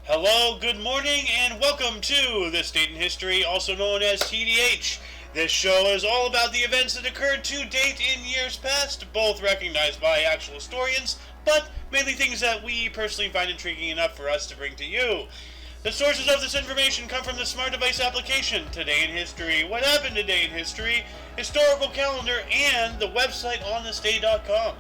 Hello, good morning, and welcome to This Date in History, also known as TDH. This show is all about the events that occurred to date in years past, both recognized by actual historians, but mainly things that we personally find intriguing enough for us to bring to you. The sources of this information come from the Smart Device application, Today in History, What Happened Today in History, Historical Calendar, and the website onthisday.com.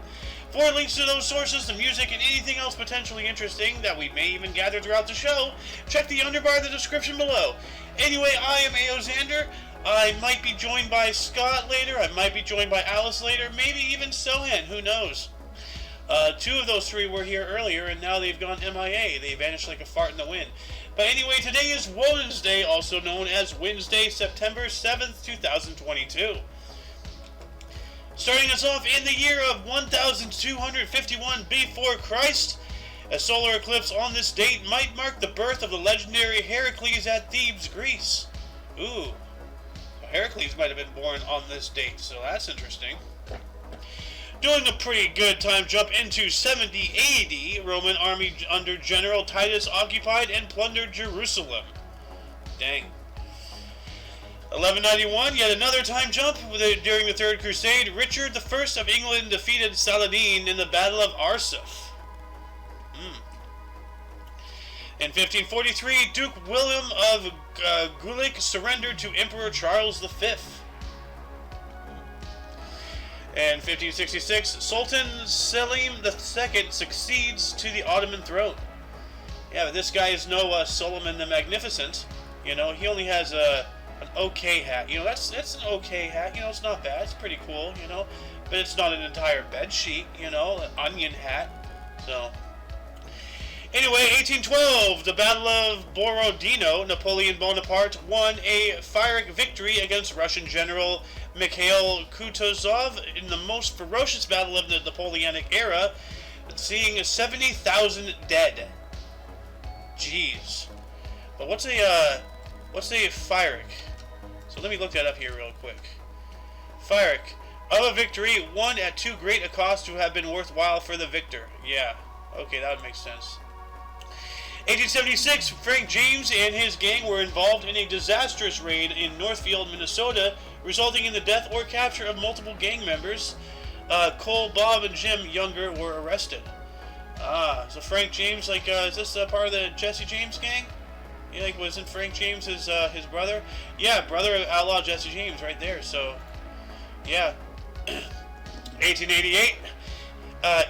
For links to those sources, the music, and anything else potentially interesting that we may even gather throughout the show, check the underbar of the description below. Anyway, I am A.O. Xander. I might be joined by Scott later, I might be joined by Alice later, maybe even Sohan, who knows. Two of those three were here earlier, and now they've gone MIA. They vanished like a fart in the wind. But anyway, today is Wednesday, also known as Wednesday, September 7th, 2022. Starting us off in the year of 1251 before Christ, a solar eclipse on this date might mark the birth of the legendary Heracles at Thebes, Greece. Ooh, so Heracles might have been born on this date, so that's interesting. Doing a pretty good time jump into 70 AD, Roman army under General Titus occupied and plundered Jerusalem. Dang. 1191, yet another time jump. During the Third Crusade, Richard I of England defeated Saladin in the Battle of Arsuf. In 1543, Duke William of Gulick surrendered to Emperor Charles V. In 1566, Sultan Selim II succeeds to the Ottoman throne. Yeah, but this guy is no Solomon the Magnificent. You know, he only has an okay hat. You know, that's an okay hat. You know, it's not bad. It's pretty cool, you know. But it's not an entire bed sheet, you know, an onion hat. So, anyway, 1812, the Battle of Borodino, Napoleon Bonaparte won a Pyrrhic victory against Russian General Mikhail Kutuzov in the most ferocious battle of the Napoleonic era, seeing 70,000 dead. Jeez. But what's a Pyrrhic? So let me look that up here real quick. Pyrrhic. Of a victory, won at too great a cost to have been worthwhile for the victor. Yeah. Okay, that would make sense. 1876, Frank James and his gang were involved in a disastrous raid in Northfield, Minnesota, resulting in the death or capture of multiple gang members. Cole, Bob, and Jim Younger were arrested. So Frank James, is this part of the Jesse James gang? Yeah, wasn't Frank James his brother? Yeah, brother of outlaw Jesse James right there, so, yeah. 1888,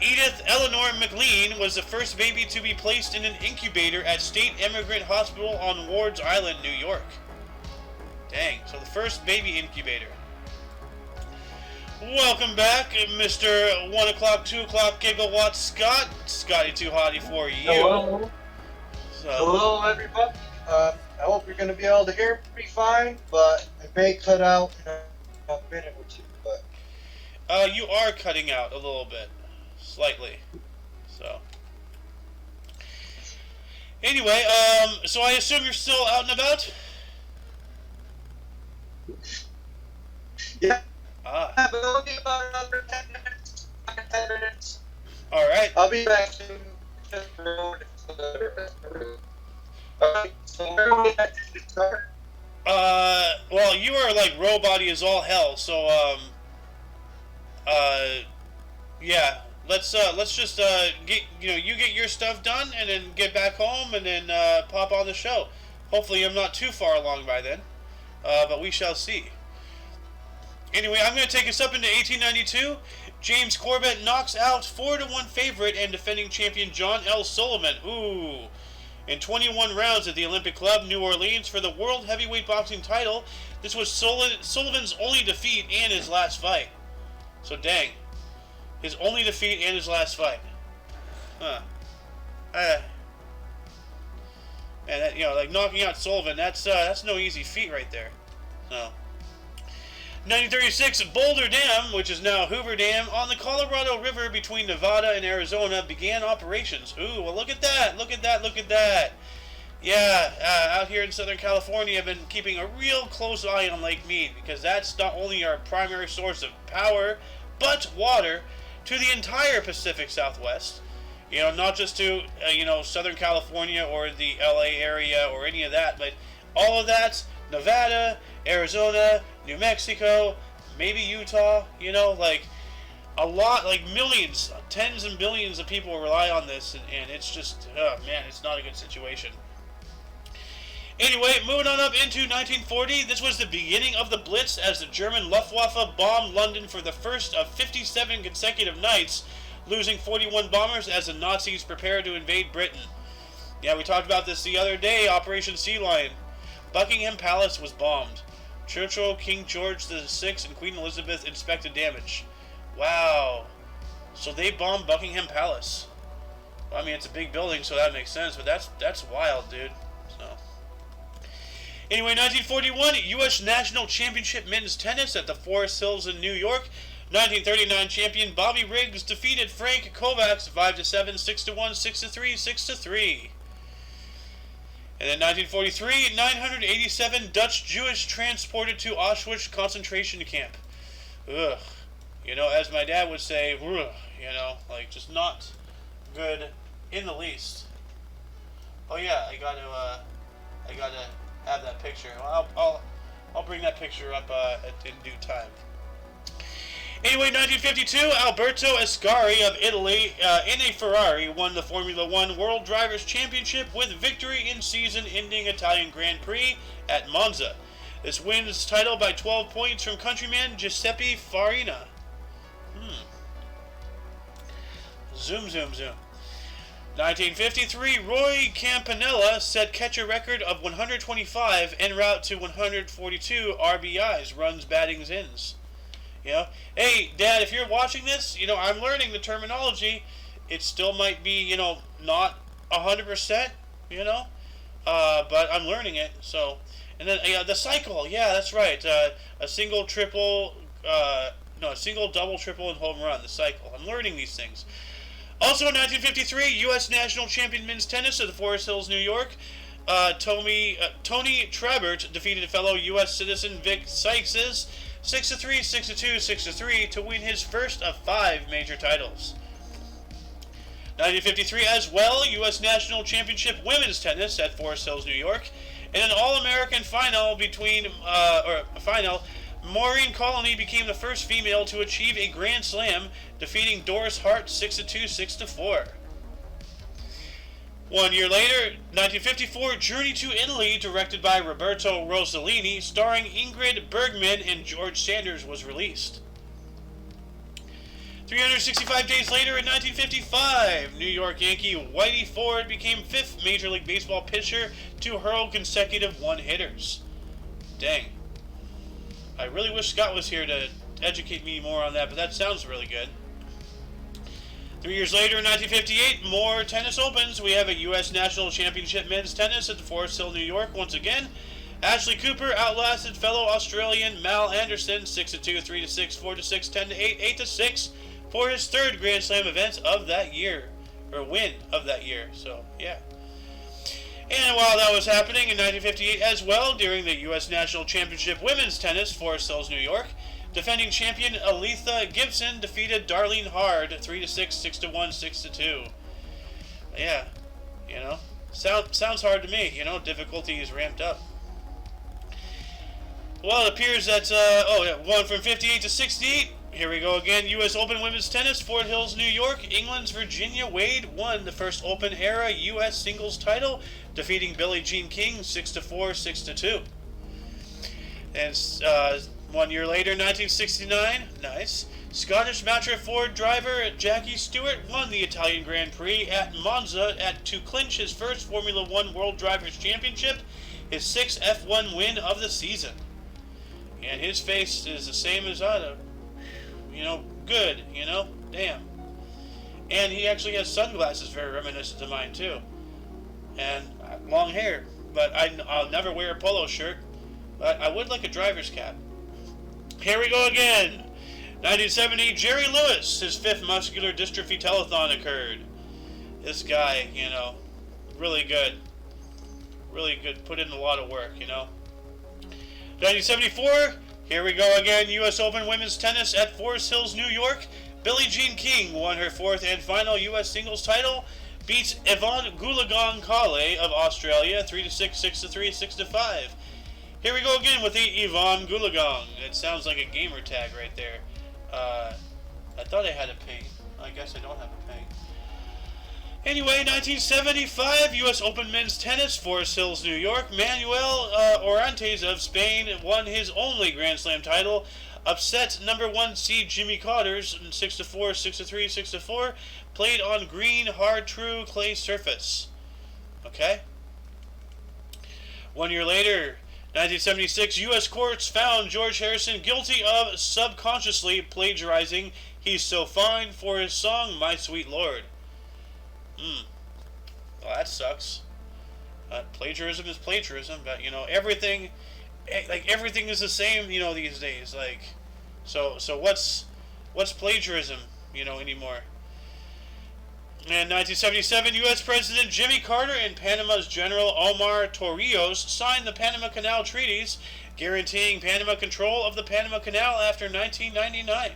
Edith Eleanor McLean was the first baby to be placed in an incubator at State Immigrant Hospital on Ward's Island, New York. Dang, so the first baby incubator. Welcome back, Mr. 1 o'clock, 2 o'clock gigawatt Scott. Scotty too hotty for you. Hello. So, Hello, everybody. I hope you're going to be able to hear me fine, but it may cut out in a minute or two. But you are cutting out a little bit. Slightly. So. Anyway, so I assume you're still out and about? yeah. But it'll be about another 10 minutes. 10 minutes. Alright. I'll be back soon. Okay, so where do we actually start? Well, you are like robot-y as all hell, so, yeah. Let's just, you get your stuff done, and then get back home, and then, pop on the show. Hopefully I'm not too far along by then, but we shall see. Anyway, I'm going to take us up into 1892. James Corbett knocks out 4-1 favorite and defending champion John L. Sullivan. Ooh. In 21 rounds at the Olympic Club, New Orleans, for the World Heavyweight Boxing title. This was Sullivan's only defeat and his last fight. So dang. His only defeat and his last fight. Huh. And like knocking out Sullivan, that's no easy feat right there. So. 1936, Boulder Dam, which is now Hoover Dam, on the Colorado River between Nevada and Arizona, began operations. Ooh, well look at that, look at that, look at that. Yeah, out here in Southern California, I've been keeping a real close eye on Lake Mead, because that's not only our primary source of power, but water to the entire Pacific Southwest. You know, not just to, Southern California or the LA area or any of that, but all of that, Nevada, Arizona, New Mexico, maybe Utah, a lot, like millions, tens and billions of people rely on this, and it's just, oh man, it's not a good situation. Anyway, moving on up into 1940, this was the beginning of the Blitz as the German Luftwaffe bombed London for the first of 57 consecutive nights, losing 41 bombers as the Nazis prepared to invade Britain. Yeah, we talked about this the other day, Operation Sea Lion. Buckingham Palace was bombed. Churchill, King George VI, and Queen Elizabeth inspected damage. Wow. So they bombed Buckingham Palace. Well, I mean, it's a big building, so that makes sense, but that's wild, dude. So... Anyway, 1941, U.S. National Championship Men's Tennis at the Forest Hills in New York. 1939 champion Bobby Riggs defeated Frank Kovacs 5-7, 6-1, 6-3, 6-3. And then 1943, 987 Dutch Jewish transported to Auschwitz concentration camp. Ugh. As my dad would say, ugh, just not good in the least. Oh yeah, I gotta have that picture. Well, I'll bring that picture up in due time. Anyway, 1952, Alberto Ascari of Italy in a Ferrari won the Formula One World Drivers' Championship with victory in season-ending Italian Grand Prix at Monza. This wins title by 12 points from countryman Giuseppe Farina. Zoom, zoom, zoom. 1953, Roy Campanella set catcher record of 125 en route to 142 RBIs, runs, battings, ins. Hey, Dad, if you're watching this, I'm learning the terminology. It still might be, not 100%, but I'm learning it. So, and then the cycle, yeah, that's right. A single, triple, a single, double, triple, and home run. The cycle. I'm learning these things. Also in 1953, U.S. National Champion Men's Tennis at the Forest Hills, New York. Tony Trabert defeated fellow U.S. citizen Vic Sykes 6-3, 6-2, 6-3 to win his first of 5 major titles. 1953 as well, U.S. National Championship Women's Tennis at Forest Hills, New York. In an All-American final Maureen Colony became the first female to achieve a Grand Slam, defeating Doris Hart 6-2, 6-4. 1 year later, 1954, Journey to Italy, directed by Roberto Rossellini, starring Ingrid Bergman and George Sanders, was released. 365 days later, in 1955, New York Yankee Whitey Ford became 5th Major League Baseball pitcher to hurl consecutive one-hitters. Dang. I really wish Scott was here to educate me more on that, but that sounds really good. 3 years later, in 1958, more tennis opens. We have a U.S. National Championship Men's Tennis at the Forest Hill, New York. Once again, Ashley Cooper outlasted fellow Australian Mal Anderson 6-2, 3-6, 4-6, 10-8, 8-6 for his 3rd Grand Slam event of that year, or win of that year. So, yeah. And while that was happening in 1958 as well, during the U.S. National Championship Women's Tennis, Forest Hills, New York, defending champion Aletha Gibson defeated Darlene Hard 3-6, 6-1, 6-2. Yeah, sounds hard to me. Difficulty is ramped up. Well, it appears that one from 58 to 68. Here we go again. U.S. Open Women's Tennis, Fort Hills, New York. England's Virginia Wade won the first Open era U.S. singles title, defeating Billie Jean King 6-4, 6-2. And 1 year later, 1969, nice. Scottish Matra Ford driver Jackie Stewart won the Italian Grand Prix at Monza to clinch his first Formula One World Drivers' Championship, his 6th F1 win of the season. And his face is the same as Otto. Good, damn. And he actually has sunglasses very reminiscent of mine, too. And long hair. But I'll never wear a polo shirt. But I would like a driver's cap. Here we go again. 1970, Jerry Lewis, his 5th muscular dystrophy telethon occurred. This guy, really good. Really good. Put in a lot of work, 1974, here we go again. U.S. Open Women's Tennis at Forest Hills, New York. Billie Jean King won her fourth and final U.S. singles title, beats Yvonne Goolagong-Cawley of Australia 3-6, 6-3, 6-5. Here we go again with the Yvonne Goolagong. It sounds like a gamer tag right there. I thought I had a ping. I guess I don't have a ping. Anyway, 1975 U.S. Open Men's Tennis, Forest Hills, New York. Manuel Orantes of Spain won his only Grand Slam title. Upset number 1 seed Jimmy Connors 6-4, 6-3, 6-4. Played on green, hard, true clay surface. Okay. 1 year later, 1976, U.S. courts found George Harrison guilty of subconsciously plagiarizing "He's So Fine" for his song "My Sweet Lord." Well, that sucks. Plagiarism is plagiarism, but everything is the same, these days. So what's plagiarism, anymore? In 1977, U.S. President Jimmy Carter and Panama's General Omar Torrijos signed the Panama Canal Treaties, guaranteeing Panama control of the Panama Canal after 1999.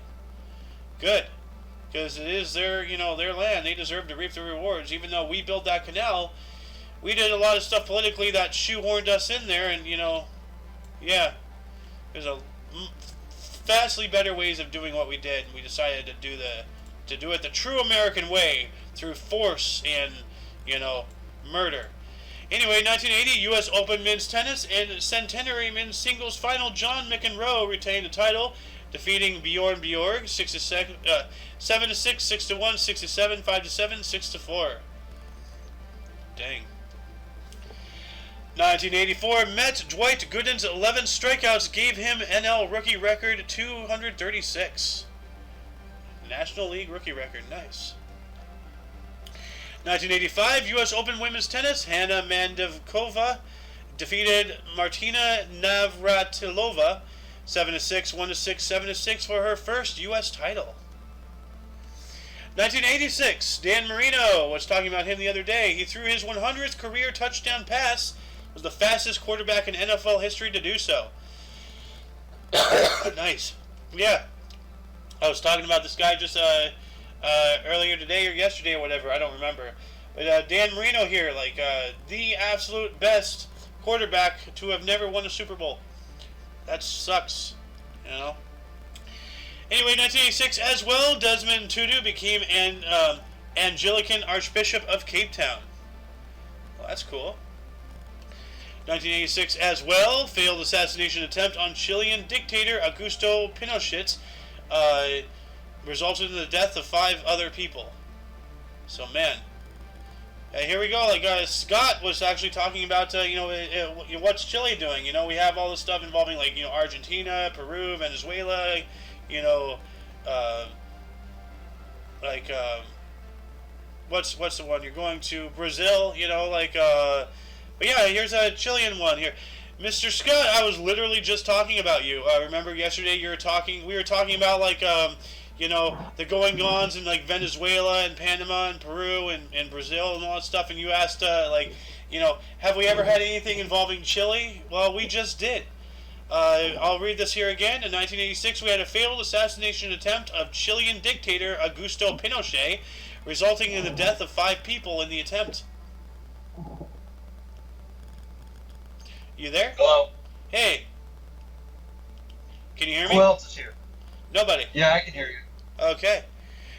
Good. Because it is their land. They deserve to reap the rewards. Even though we built that canal, we did a lot of stuff politically that shoehorned us in there, and yeah, there's a vastly better ways of doing what we did, and we decided to do it the true American way through force and murder. Anyway, 1980 U.S. Open Men's Tennis and Centenary Men's Singles Final. John McEnroe retained the title, defeating Bjorn Borg 7-6, 6-1, 6-7, 5-7, 6-4. Dang. 1984 Met Dwight Gooden's 11 strikeouts gave him NL rookie record 236. National League rookie record. Nice. 1985 U.S. Open Women's Tennis. Hannah Mandavkova defeated Martina Navratilova 7-6, 1-6, 7-6 for her first U.S. title. 1986, Dan Marino, was talking about him the other day. He threw his 100th career touchdown pass, was the fastest quarterback in NFL history to do so. Nice. Yeah. I was talking about this guy just earlier today or yesterday or whatever, I don't remember. But Dan Marino here, the absolute best quarterback to have never won a Super Bowl. That sucks, Anyway, 1986 as well, Desmond Tutu became an Anglican Archbishop of Cape Town. Well, that's cool. 1986 as well, failed assassination attempt on Chilean dictator Augusto Pinochet resulted in the death of 5 other people. So, man. Here we go. Scott was actually talking about, what's Chile doing? We have all this stuff involving, Argentina, Peru, Venezuela, what's the one? You're going to Brazil, but yeah, here's a Chilean one here. Mr. Scott, I was literally just talking about you. Remember yesterday we were talking about, the going-ons in, Venezuela and Panama and Peru and Brazil and all that stuff, and you asked, have we ever had anything involving Chile? Well, we just did. I'll read this here again. In 1986, we had a failed assassination attempt of Chilean dictator Augusto Pinochet, resulting in the death of 5 people in the attempt. You there? Hello. Hey. Can you hear me? Who else is here? Nobody. Yeah, I can hear you. Okay.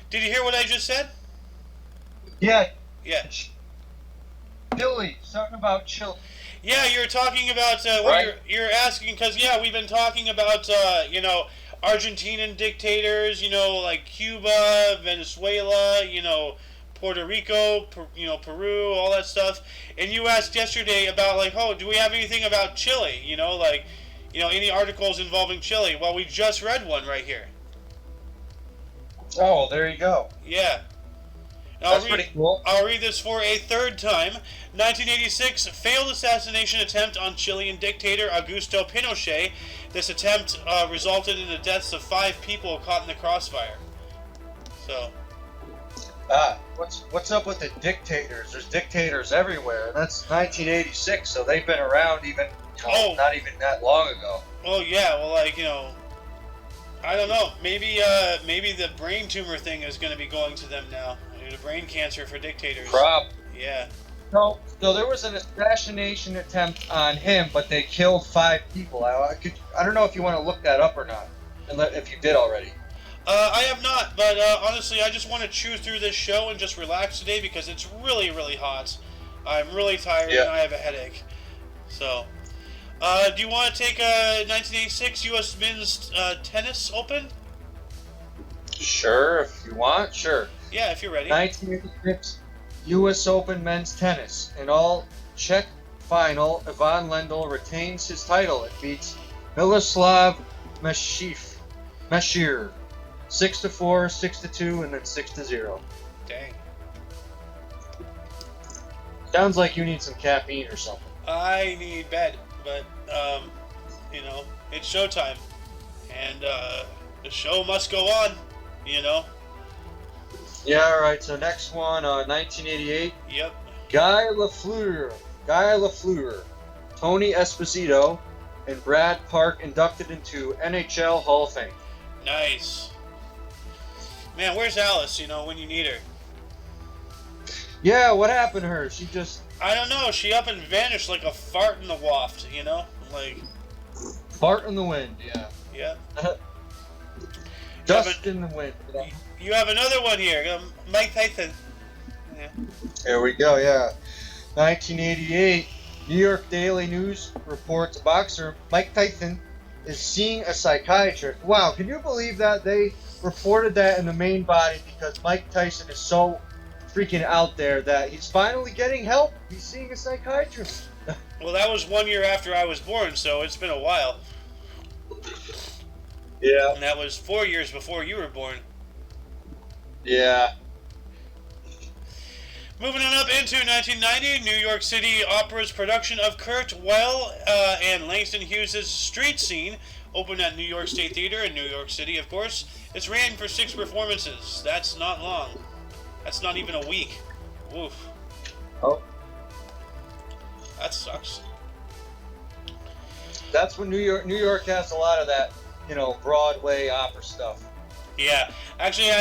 Did you hear what I just said? Yeah. Yeah. Chile. Something about Chile. Yeah, you're talking about right. You're asking because we've been talking about Argentinian dictators, like Cuba, Venezuela, Puerto Rico, Peru, all that stuff. And you asked yesterday about do we have anything about Chile? Any articles involving Chile? Well, we just read one right here. Oh, there you go. Yeah. That's pretty cool. I'll read this for a third time. 1986, failed assassination attempt on Chilean dictator Augusto Pinochet. This attempt resulted in the deaths of 5 people caught in the crossfire. So. What's up with the dictators? There's dictators everywhere. That's 1986, so they've been around even, not even that long ago. Oh yeah, well, I don't know. Maybe the brain tumor thing is going to be going to them now. The brain cancer for dictators. Yeah. No, there was an assassination attempt on him, but they killed 5 people. I don't know if you want to look that up or not, if you did already. I have not, but honestly, I just want to chew through this show and just relax today because it's really, really hot. I'm really tired and I have a headache. So, do you want to take 1986 U.S. Men's Tennis Open? Sure, if you want, sure. Yeah, if you're ready. 1986 U.S. Open Men's Tennis. In all Czech final, Ivan Lendl retains his title. It beats Miloslav Meshir 6-4, 6-2, and then 6-0. Dang. Sounds like you need some caffeine or something. I need bed, but you know, it's showtime, and the show must go on. You know. Yeah. All right. So next one, 1988. Yep. Guy Lafleur, Tony Esposito, and Brad Park inducted into NHL Hall of Fame. Nice. Man, where's Alice? You know, when you need her. Yeah, what happened to her? She just... I don't know. She up and vanished like a fart in the waft, you know? Like... Fart in the wind, yeah. Yeah. Dust in the wind. Yeah. You have another one here. Mike Tyson. Yeah. There we go, yeah. 1988, New York Daily News reports boxer Mike Tyson is seeing a psychiatrist. Wow, can you believe that? They reported that in the main body because Mike Tyson is so freaking out there that he's finally getting help. He's seeing a psychiatrist. Well, that was 1 year after I was born, so it's been a while. Yeah. And that was 4 years before you were born. Yeah. Moving on up into 1990, New York City Opera's production of Kurt Weill and Langston Hughes' Street Scene opened at New York State Theater in New York City, of course. It's ran for 6 performances. That's not long. That's not even a week. Woof. Oh. That sucks. That's when New York has a lot of that, you know, Broadway opera stuff. Yeah. Actually,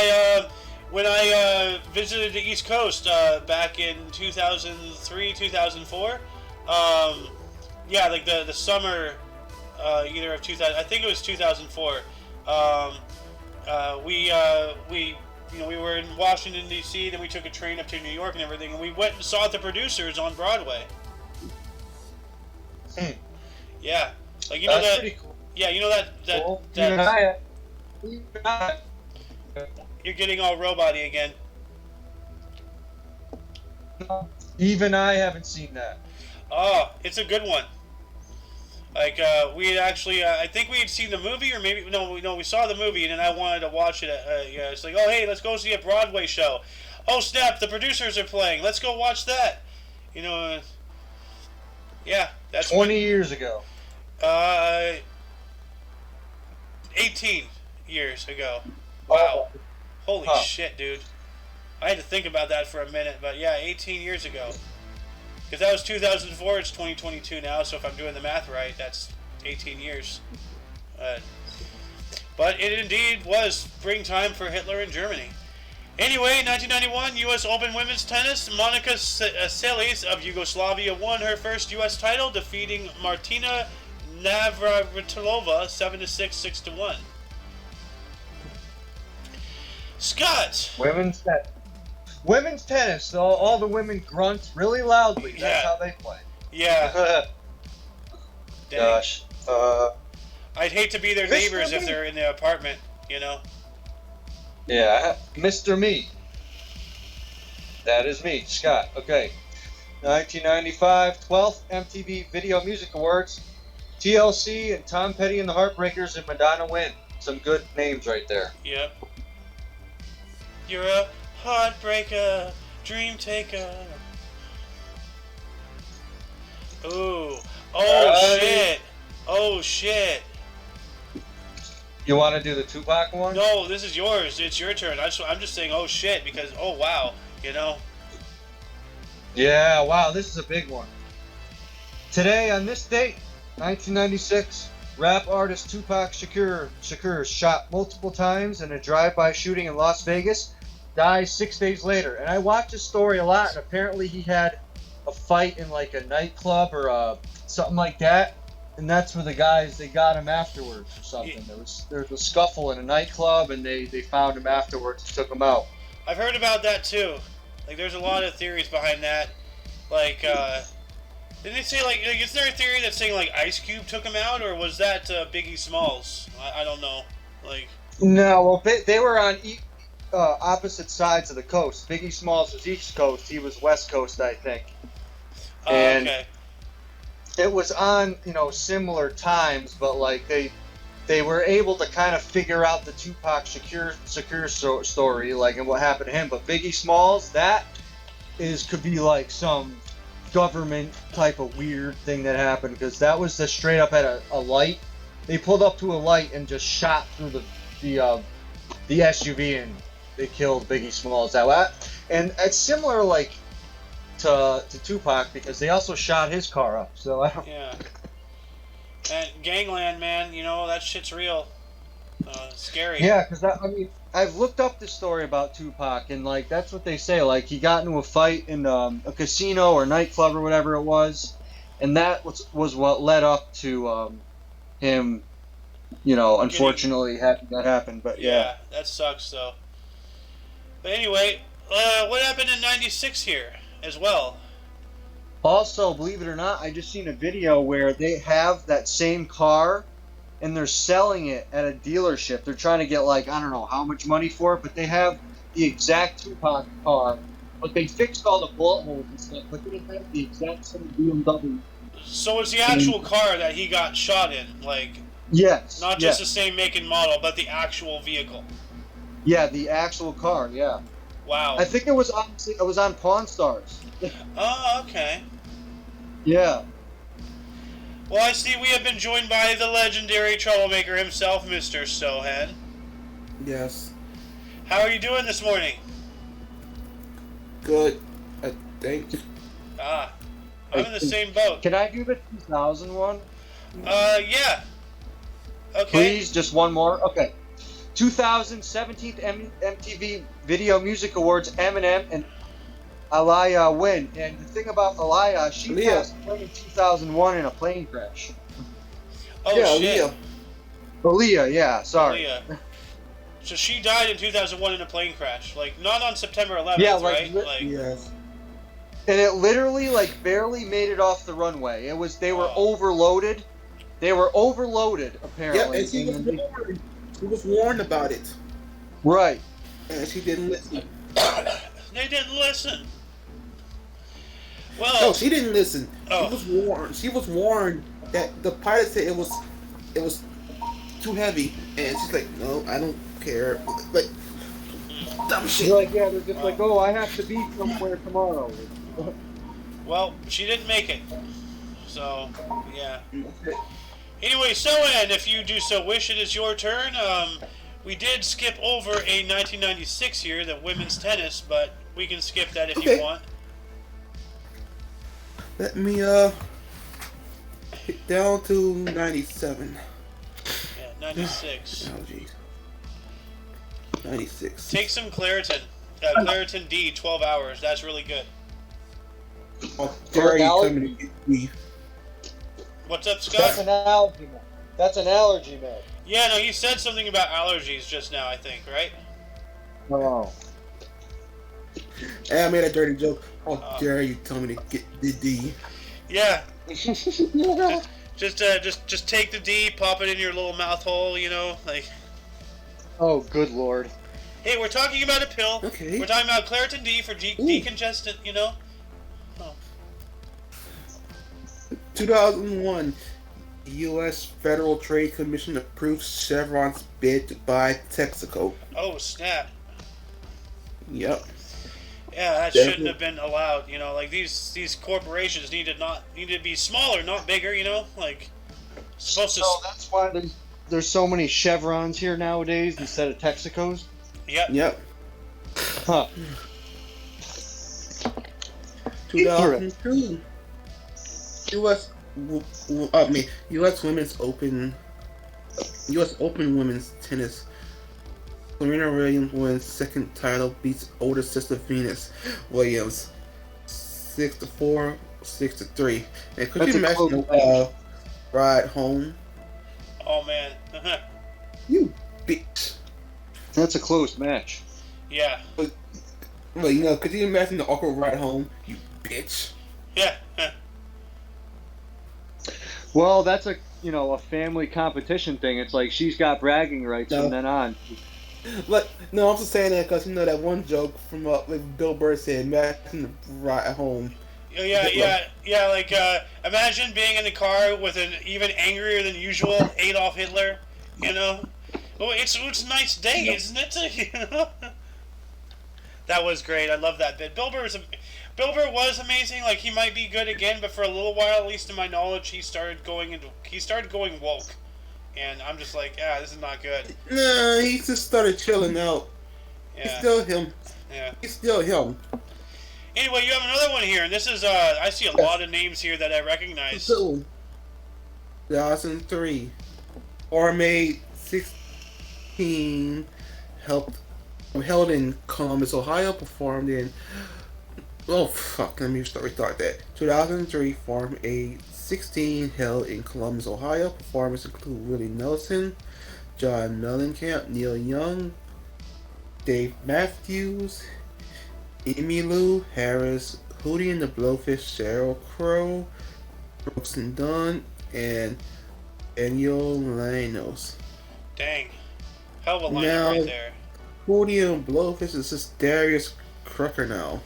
when I visited the East Coast back in 2003, 2004, yeah, like the summer, either of 2000, I think it was 2004. We were in Washington D.C. Then we took a train up to New York and everything, and we went and saw the producers on Broadway. Yeah, like you know That's that. pretty cool. Yeah, you know that Cool. you're getting all robot-y again. Even I haven't seen that. Oh, it's a good one. Like we had actually, I think we had seen the movie, or maybe we saw the movie, and then I wanted to watch it. Yeah, it's like, oh hey, let's go see a Broadway show. Oh snap, the producers are playing. Let's go watch that. You know. Yeah, that's 20 years ago. 18 years ago. Wow. Holy shit, dude. I had to think about that for a minute, but yeah, 18 years ago. Because that was 2004, it's 2022 now, so if I'm doing the math right, that's 18 years. But it indeed was springtime for Hitler in Germany. Anyway, 1991 U.S. Open Women's Tennis, Monica Seles of Yugoslavia won her first U.S. title, defeating Martina Navratilova 7-6, 6-1. Scott! Women's tennis. All the women grunt really loudly. That's how they play. Yeah. Gosh. I'd hate to be their neighbors if they're in the apartment, you know? Yeah, Mr. Me. That is me, Scott. Okay. 1995, 12th MTV Video Music Awards. TLC and Tom Petty and the Heartbreakers and Madonna win. Some good names right there. Yep. You're a heartbreaker, dream taker. Ooh. Oh, shit. Oh, shit. You want to do the Tupac one? No, this is yours. It's your turn. I'm just saying, oh, shit, because, oh, wow, you know? Yeah, wow, this is a big one. Today, on this date, 1996, Rap artist Tupac Shakur shot multiple times in a drive-by shooting in Las Vegas, dies 6 days later. And I watched his story a lot, and apparently he had a fight in like a nightclub or something like that. And that's where the guys, they got him afterwards or something. There was a scuffle in a nightclub, and they found him afterwards and took him out. I've heard about that too. Like, there's a lot of theories behind that. Like, didn't they say, like, is there a theory that's saying, like, Ice Cube took him out, or was that Biggie Smalls? I don't know. Like, No, well, they were on opposite sides of the coast. Biggie Smalls was East Coast, he was West Coast, I think. And okay. it was on, similar times, but like they were able to kind of figure out the Tupac Shakur story, like, and what happened to him. But Biggie Smalls, that could be like some government type of weird thing that happened, because that was just straight up at a light. They pulled up to a light and just shot through the SUV, and they killed Biggie Smalls that way. And it's similar, like, to Tupac, because they also shot his car up. So I don't. Yeah. And gangland, man, that shit's real. It's scary. Yeah, because I've looked up the story about Tupac, and like that's what they say. Like, he got into a fight in a casino or nightclub or whatever it was, and that was what led up to him. Unfortunately, having that happen. But yeah, that sucks though. But anyway, what happened in '96 here as well? Also, believe it or not, I just seen a video where they have that same car, and they're selling it at a dealership. They're trying to get, like, I don't know how much money for it, but they have the exact Tupac car, but they fixed all the bullet holes and stuff, but they didn't have the exact same BMW. So it's the actual car that he got shot in, like, yes, not just the same make and model, but the actual vehicle. Yeah, the actual car. Yeah. Wow. I think it was on Pawn Stars. Oh, okay. Yeah. Well, I see we have been joined by the legendary troublemaker himself, Mr. Sohan. Yes. How are you doing this morning? Good, I think. I'm in the same boat. Can I do the 2000 one? Yeah. Okay. Please, just one more. Okay. 2017 MTV Video Music Awards, Eminem and Aliyah win. And the thing about Aliyah, she passed away in 2001 in a plane crash. Oh, yeah, shit. Aliyah, yeah, sorry. Aliyah. So she died in 2001 in a plane crash. Like, not on September 11th, yeah, right? Yes. And it literally, like, barely made it off the runway. They were overloaded. They were overloaded, apparently. Yeah, and she was warned about it. Right. And she didn't listen. They didn't listen. Well, No, she didn't listen. Oh. She was warned. She was warned that the pilot said it was too heavy, and she's like, no, I don't care. Like, dumb shit. Like, yeah, they're just like, oh, I have to be somewhere tomorrow. well, she didn't make it. So, yeah. Anyway, Sohan, if you do so wish, it is your turn. We did skip over a 1996 here, the women's tennis, but we can skip that if you want. Let me hit down to 97. Yeah, 96. Oh jeez. 96. Take some Claritin. Claritin D, 12 hours. That's really good. Oh, Jerry coming to get me. What's up, Scott? That's an allergy med. That's an allergy med. Yeah, no, you said something about allergies just now, I think, right? Oh. Hey, I made a dirty joke. Oh, Jerry, you told me to get the D. Yeah. just take the D, pop it in your little mouth hole, like. Oh, good lord. Hey, we're talking about a pill. Okay. We're talking about Claritin D for decongestant, Oh. 2001, U.S. Federal Trade Commission approves Chevron's bid to buy Texaco. Oh, snap. Yep. Yeah, that shouldn't have been allowed. Like these corporations need to be smaller, not bigger. Like supposed to. So that's why there's so many Chevrons here nowadays instead of Texacos. Yep. Huh. 2002, U.S. Women's Open U.S. Open women's tennis. Serena Williams wins second title, beats older sister Venus Williams 6-4, 6-3. And could That's you a close imagine match. ride home? Oh man. You bitch. That's a close match. Yeah. Well, could you imagine the awkward ride home? You bitch. Yeah. Well, that's a family competition thing. It's like she's got bragging rights No. from then on. Like, no, I'm just saying that because that one joke from like Bill Burr said, imagine the ride home. Yeah. Like, imagine being in the car with an even angrier than usual Adolf Hitler. You know, well, it's a nice day, isn't it? You know, that was great. I love that bit. Bill Burr was amazing. Like, he might be good again, but for a little while, at least in my knowledge, he started going woke, and I'm just like, this is not good. Nah, he just started chilling out. Yeah. He's still him. Yeah. He's still him. Anyway, you have another one here, and this is I see a lot of names here that I recognize. So, 2003, Made 16 held in Columbus, Ohio, performed in. Oh fuck! Let me restart that. 2003, Farm Aid 16 held in Columbus, Ohio. Performers include Willie Nelson, John Mellencamp, Neil Young, Dave Matthews, Emmylou Harris, Hootie and the Blowfish, Sheryl Crow, Brooks and Dunn, and Daniel Lanos. Dang, hell of a lineup Now, right there. Hootie and Blowfish is just Darius Crucker now.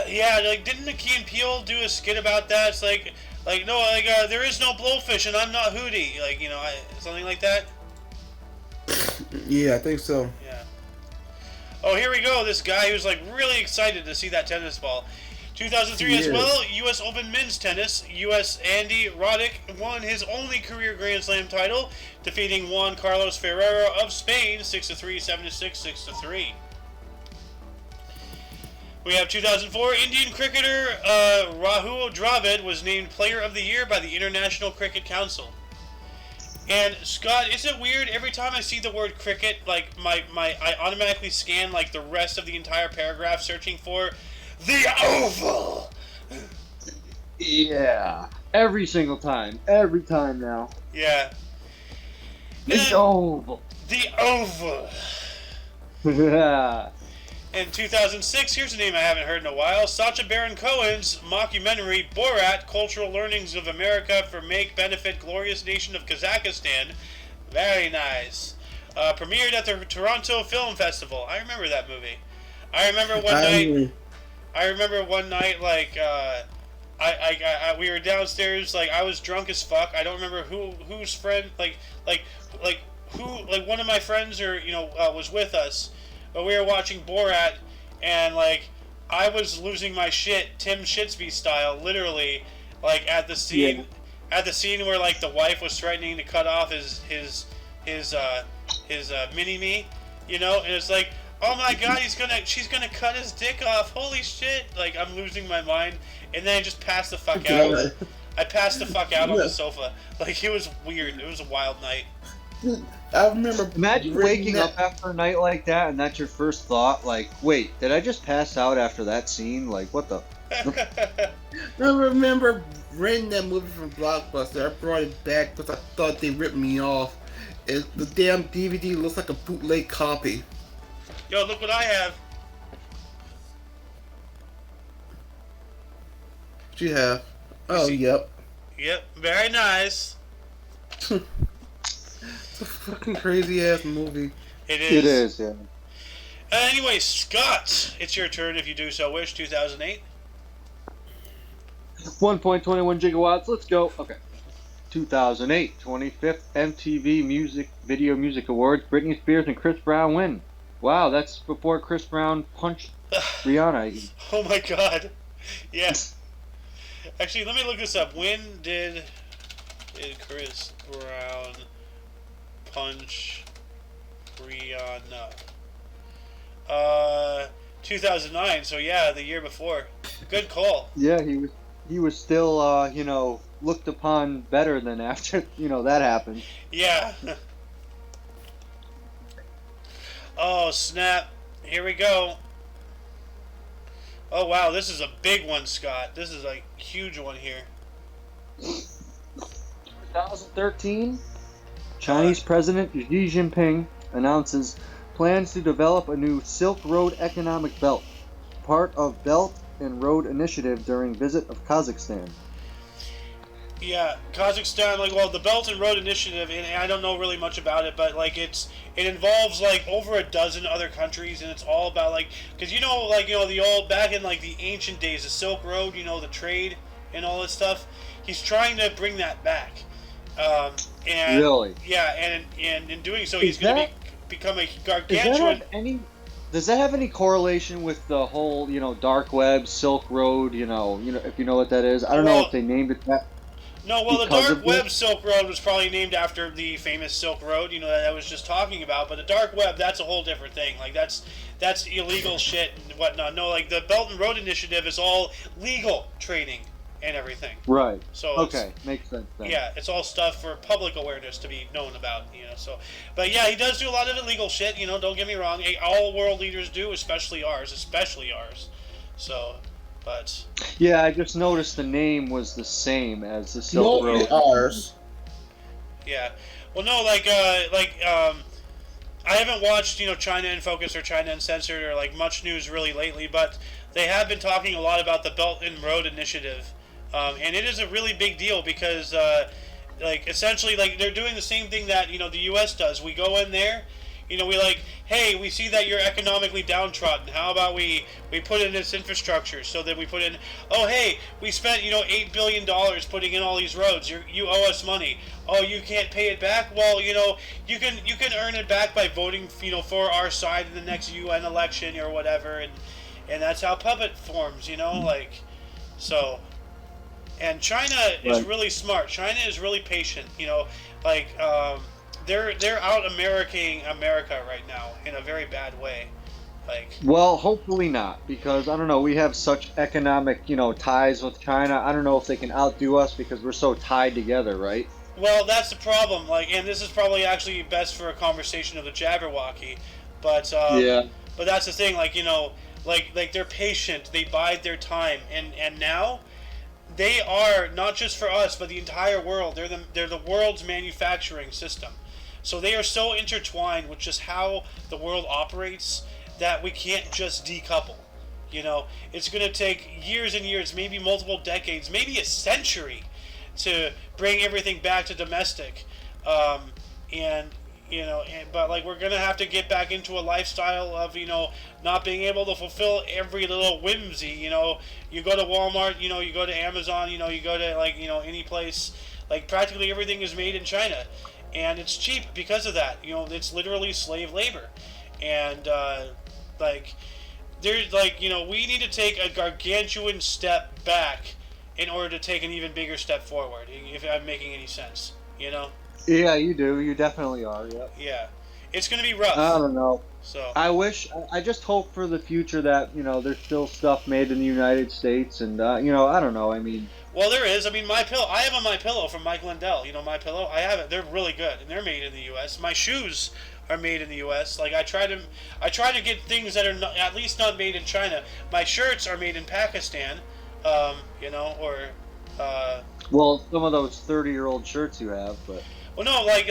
Yeah, like didn't the Key and Peele do a skit about that? It's like no, there is no Blowfish and I'm not Hootie, something like that. Yeah, I think so. Yeah. Oh, here we go. This guy who's like really excited to see that tennis ball. 2003 as well, U.S. Open men's tennis. U.S. Andy Roddick won his only career Grand Slam title, defeating Juan Carlos Ferrero of Spain 6-3, 7-6, 6-3. We have 2004 Indian cricketer Rahul Dravid was named Player of the Year by the International Cricket Council. And Scott, is it weird every time I see the word cricket, like I automatically scan like the rest of the entire paragraph searching for the oval? Yeah. Every single time. Every time now. Yeah. The oval. The oval. Yeah. In 2006, here's a name I haven't heard in a while. Sacha Baron Cohen's mockumentary Borat, Cultural Learnings of America for Make Benefit Glorious Nation of Kazakhstan. Very nice. Premiered at the Toronto Film Festival. I remember that movie. I remember one night, like, we were downstairs, like, I was drunk as fuck. I don't remember whose friend, one of my friends was with us. But we were watching Borat, and I was losing my shit, Tim Shitsby style, literally, at the scene, where the wife was threatening to cut off his mini me, and it's like, oh my god, she's gonna cut his dick off, holy shit, I'm losing my mind, and then I just passed the fuck out. I passed the fuck out on the sofa, it was weird, it was a wild night. I remember. Imagine waking up after a night like that, and that's your first thought. Wait, did I just pass out after that scene? What the? I remember renting that movie from Blockbuster. I brought it back because I thought they ripped me off. The damn DVD looks like a bootleg copy. Yo, look what I have. What you have? Oh, yep. Yep, very nice. It's a fucking crazy ass movie. It is. It is, yeah. Anyway, Scott, it's your turn if you do so wish. 2008. 1.21 gigawatts. Let's go. Okay. 2008, 25th MTV Video Music Awards. Britney Spears and Chris Brown win. Wow, that's before Chris Brown punched Rihanna. Oh my god. Yes. Actually, let me look this up. When did Chris Brown punch Rihanna? 2009, so yeah, the year before. Good call. Yeah, he was he was still, looked upon better than after, that happened. Yeah. Oh, snap. Here we go. Oh, wow, this is a big one, Scott. This is a huge one here. 2013, Chinese President Xi Jinping announces plans to develop a new Silk Road economic belt, part of Belt and Road Initiative during visit of Kazakhstan. Yeah, Kazakhstan, the Belt and Road Initiative, and I don't know really much about it, but it involves over a dozen other countries, and it's all about because the old back in the ancient days, the Silk Road, the trade and all this stuff. He's trying to bring that back, and really, yeah, and in doing so, he's going to become a gargantuan. Does that have any correlation with the whole dark web, Silk Road? If you know what that is, I don't know if they named it that. No, well, the dark web Silk Road was probably named after the famous Silk Road, that I was just talking about. But the dark web, that's a whole different thing. That's illegal shit and whatnot. No, the Belt and Road Initiative is all legal trading and everything. Right. So okay, makes sense then. Yeah, it's all stuff for public awareness to be known about. So, but yeah, he does do a lot of illegal shit. Don't get me wrong. All world leaders do, especially ours. So. But yeah, I just noticed the name was the same as the Silk Road. Ours. Yeah. Well, no, I haven't watched China in Focus or China Uncensored or much news really lately, but they have been talking a lot about the Belt and Road Initiative, and it is a really big deal because essentially they're doing the same thing that the U.S. does. We go in there. Hey, we see that you're economically downtrodden. How about we put in this infrastructure so that we put in, oh, hey, we spent, $8 billion putting in all these roads. You owe us money. Oh, you can't pay it back? Well, you can earn it back by voting, for our side in the next UN election or whatever. And that's how puppet forms, so. And China is really smart. China is really patient, they're out Americaing America right now in a very bad way. Well, hopefully not, because I don't know, we have such economic, ties with China. I don't know if they can outdo us because we're so tied together, right? Well, that's the problem. And this is probably actually best for a conversation of the Jabberwocky, but yeah. But that's the thing, they're patient, they bide their time, and now they are not just for us, but the entire world. They're the world's manufacturing system. So they are so intertwined with just how the world operates that we can't just decouple. It's going to take years and years, maybe multiple decades, maybe a century to bring everything back to domestic. But we're going to have to get back into a lifestyle of, not being able to fulfill every little whimsy. You go to Walmart, you go to Amazon, you go to any place, practically everything is made in China. And it's cheap because of that. It's literally slave labor. And, we need to take a gargantuan step back in order to take an even bigger step forward, if I'm making any sense, Yeah, you do. You definitely are, yep. Yeah. It's going to be rough. I don't know. So I just hope for the future that, there's still stuff made in the United States, and, I don't know, Well, there is. My pillow. I have a My Pillow from Mike Lindell. My Pillow. I have it. They're really good, and they're made in the U.S. My shoes are made in the U.S. I try to get things that are at least not made in China. My shirts are made in Pakistan, Well, some of those 30-year-old shirts you have, but. Well, no, my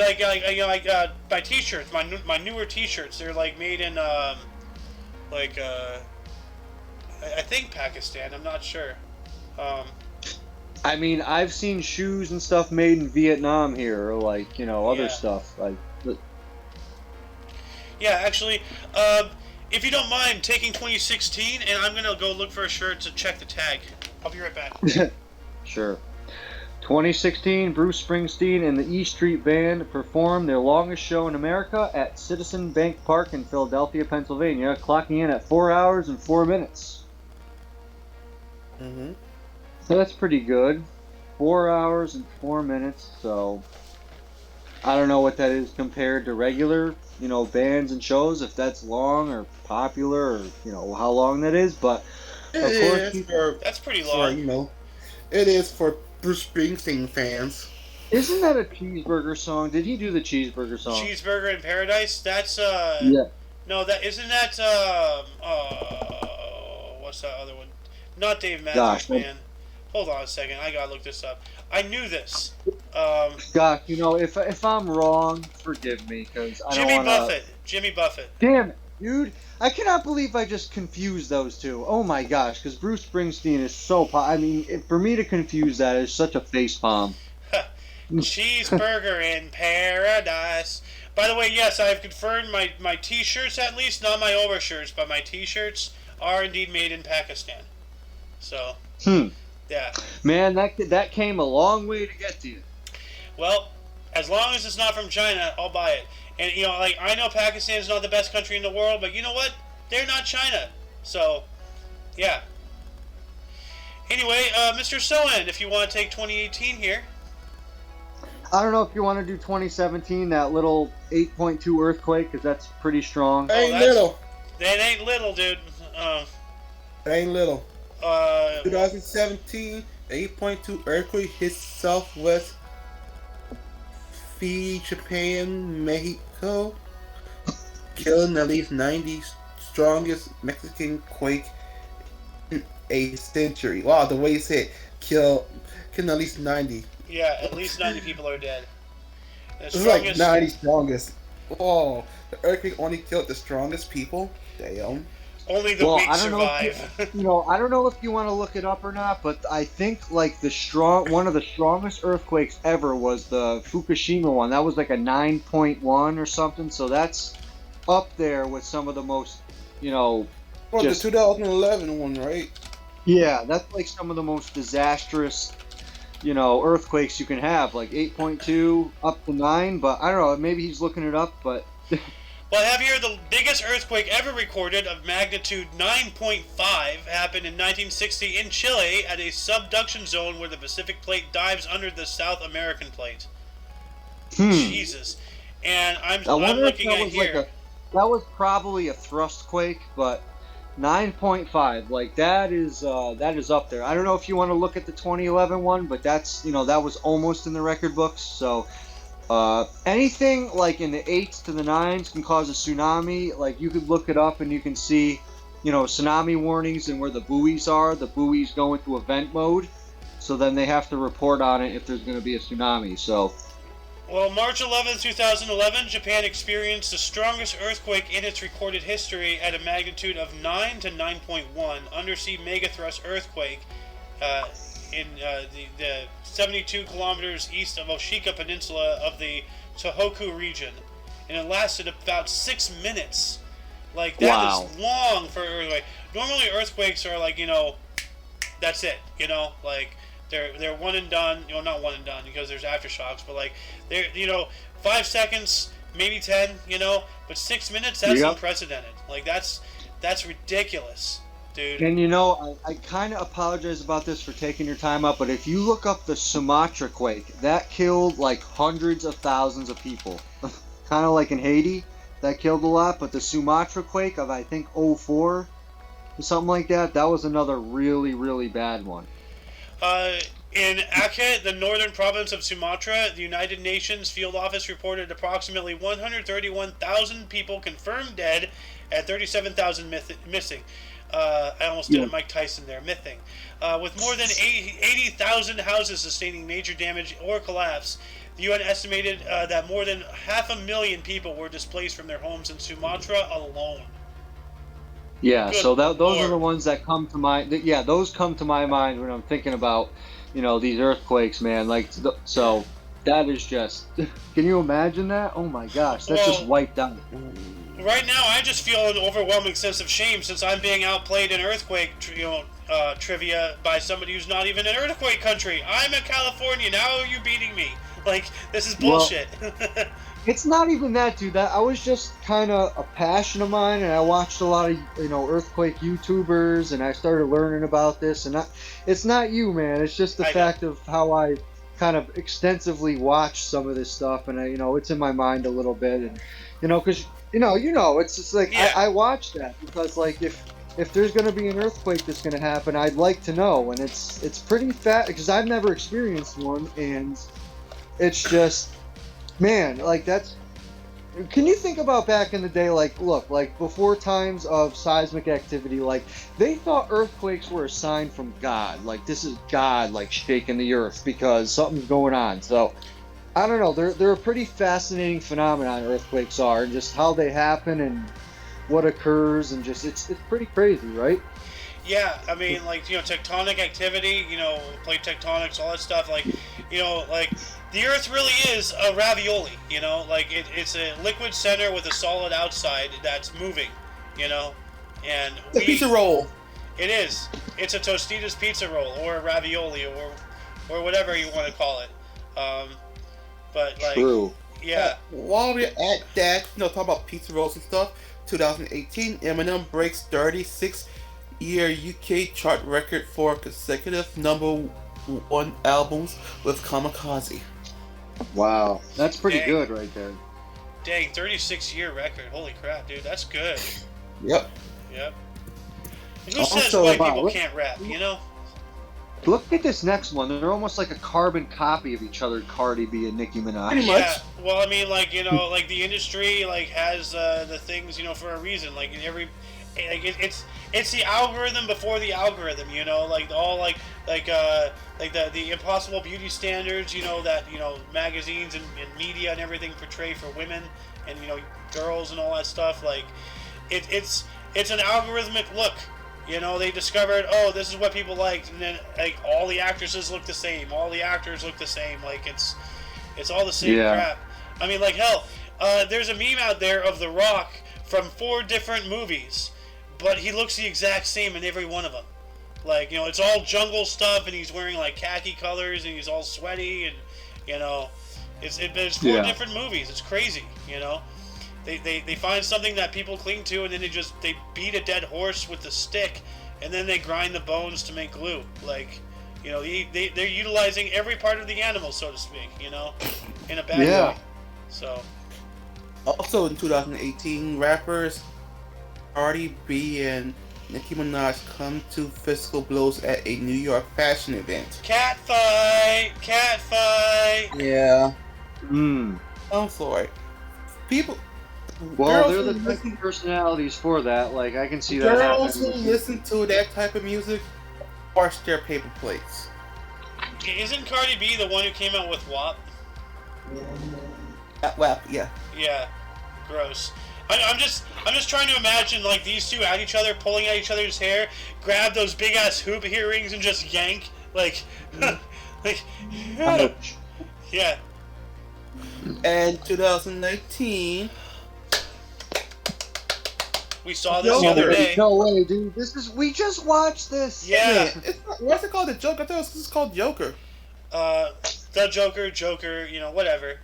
T-shirts, my newer T-shirts. They're made in I think Pakistan. I'm not sure. I've seen shoes and stuff made in Vietnam here, or other stuff. Yeah, actually, if you don't mind taking 2016, and I'm gonna go look for a shirt to check the tag. I'll be right back. Sure. 2016, Bruce Springsteen and the E Street Band performed their longest show in America at Citizen Bank Park in Philadelphia, Pennsylvania, clocking in at 4 hours and 4 minutes. Mm-hmm. So that's pretty good. 4 hours and 4 minutes, so I don't know what that is compared to regular, bands and shows, if that's long or popular or, how long that is, but of course... That's pretty long. It is for Bruce Springsteen fans. Isn't that a cheeseburger song? Did he do the cheeseburger song? Cheeseburger in Paradise. That's Yeah. No, that isn't that what's that other one? Not Dave Matthews, Gosh, man. Hold on a second. I gotta look this up. I knew this. Gosh, if I'm wrong, forgive me, because I Jimmy don't want to. Buffett. Jimmy Buffett. Damn it, dude! I cannot believe I just confused those two. Oh my gosh, because Bruce Springsteen is so. I mean, for me to confuse that is such a facepalm. Cheeseburger in Paradise. By the way, yes, I've confirmed my T-shirts, at least not my overshirts, but my T-shirts are indeed made in Pakistan. So, yeah. Man, that came a long way to get to you. Well, as long as it's not from China, I'll buy it. And like I know Pakistan is not the best country in the world, but you know what? They're not China. So, yeah. Anyway, Mr. Soen, if you want to take 2018 here. I don't know if you want to do 2017, that little 8.2 earthquake, because that's pretty strong. Ain't little. That ain't little, dude. Ain't little. 2017, 8.2 earthquake hit southwest Fiji, Japan, Mexico, killing at least 90 strongest Mexican quake in a century. Wow, the way you say it, killing at least 90. Yeah, at least 90 people are dead. It's like 90 strongest. Oh, the earthquake only killed the strongest people? Damn. Only the weak survive. I don't know if you want to look it up or not, but I think like one of the strongest earthquakes ever was the Fukushima one. That was like a 9.1 or something. So that's up there with some of the most, Well, the 2011 one, right? Yeah, that's like some of the most disastrous, earthquakes you can have, like 8.2 up to 9. But I don't know. Maybe he's looking it up, but. Well, I have here the biggest earthquake ever recorded of magnitude 9.5 happened in 1960 in Chile at a subduction zone where the Pacific Plate dives under the South American Plate. Jesus. And I'm looking at here. That was probably a thrust quake, but 9.5, like that is up there. I don't know if you want to look at the 2011 one, but that's that was almost in the record books. So. Anything like in the 8s to the 9s can cause a tsunami. Like you could look it up and you can see, tsunami warnings and where the buoys are. The buoys go into event mode, so then they have to report on it if there's going to be a tsunami. So. Well, March 11, 2011, Japan experienced the strongest earthquake in its recorded history at a magnitude of 9 to 9.1 undersea megathrust earthquake. In the 72 kilometers east of Oshika Peninsula of the Tohoku region. And it lasted about 6 minutes. Like, that is long for an earthquake. Normally earthquakes are like, that's it, like, they're one and done, not one and done because there's aftershocks, but like, they're, 5 seconds, maybe 10, but 6 minutes, that's unprecedented. Like, that's ridiculous. Dude. And I kind of apologize about this for taking your time up, but if you look up the Sumatra quake, that killed like hundreds of thousands of people. Kind of like in Haiti, that killed a lot, but the Sumatra quake of I think 04 or something like that, that was another really, really bad one. In Aceh, the northern province of Sumatra, the United Nations Field Office reported approximately 131,000 people confirmed dead and 37,000 missing. I almost did a Mike Tyson there, mything. With more than 80,000 houses sustaining major damage or collapse, the UN estimated that more than 500,000 people were displaced from their homes in Sumatra alone. Yeah, so those are the ones that come to mind. Yeah, those come to my mind when I'm thinking about, these earthquakes, man. Like, so that is just. Can you imagine that? Oh my gosh, that's just wiped out. Right now, I just feel an overwhelming sense of shame since I'm being outplayed in earthquake, trivia by somebody who's not even an earthquake country. I'm in California. Now you're beating me. Like, this is bullshit. Well, it's not even that, dude. That I was just kind of a passion of mine, and I watched a lot of earthquake YouTubers, and I started learning about this. And it's not you, man. It's just the fact of how I kind of extensively watch some of this stuff, and it's in my mind a little bit, and because. It's just like I watch that because like if if there's going to be an earthquake that's going to happen, I'd like to know. And it's pretty fat because I've never experienced one, and it's just, man, like that's. Can you think about back in the day, like, look, like before times of seismic activity, like they thought earthquakes were a sign from God, like this is God, like shaking the earth because something's going on. So I don't know, they're a pretty fascinating phenomenon. Earthquakes are, and just how they happen and what occurs, and just it's pretty crazy, right? Yeah, I mean, like, tectonic activity, plate tectonics, all that stuff, like, like, the Earth really is a ravioli, like, it's a liquid center with a solid outside that's moving, and The pizza roll. It is. It's a Tostitos pizza roll, or a ravioli, or whatever you want to call it. But, like, True. yeah. While we're at that, talk about pizza rolls and stuff, 2018, Eminem breaks 36-year UK chart record for consecutive #1 albums with Kamikaze. Wow, that's pretty Dang. good right there. Dang, 36-year record. Holy crap, dude. That's good. Yep. Yep. And who says Also, white wow, people look- can't rap, Look at this next one. They're almost like a carbon copy of each other, Cardi B and Nicki Minaj. Pretty much. Yeah, well, I mean, like, like the industry, like, has the things, for a reason. Like, it's the algorithm before the algorithm, like all like the impossible beauty standards, that magazines and media and everything portray for women and girls and all that stuff. Like, it's an algorithmic look. They discovered, oh, this is what people liked, and then like all the actresses look the same, all the actors look the same. Like it's all the same crap. I mean, like hell, there's a meme out there of The Rock from 4 different movies, but he looks the exact same in every one of them. Like it's all jungle stuff, and he's wearing like khaki colors, and he's all sweaty, and it's 4 different movies. It's crazy, They find something that people cling to, and then they beat a dead horse with a stick, and then they grind the bones to make glue. Like, they're utilizing every part of the animal, so to speak, in a bad way. So. Also in 2018, rappers Cardi B and Nicki Minaj come to physical blows at a New York fashion event. Cat fight! Yeah. I'm sorry. People. Well, they're the type of personalities for that. Like, I can see that Girls who happening. listen to that type of music wash their paper plates. Isn't Cardi B the one who came out with WAP? WAP, yeah. Yeah. Gross. I'm just trying to imagine like these two at each other, pulling at each other's hair, grab those big ass hoop earrings and just yank like, like, yeah. And 2019. We saw this the other day. No way, dude. We just watched this. Yeah. What's it called? The Joker? I thought it was called Joker. The Joker, whatever.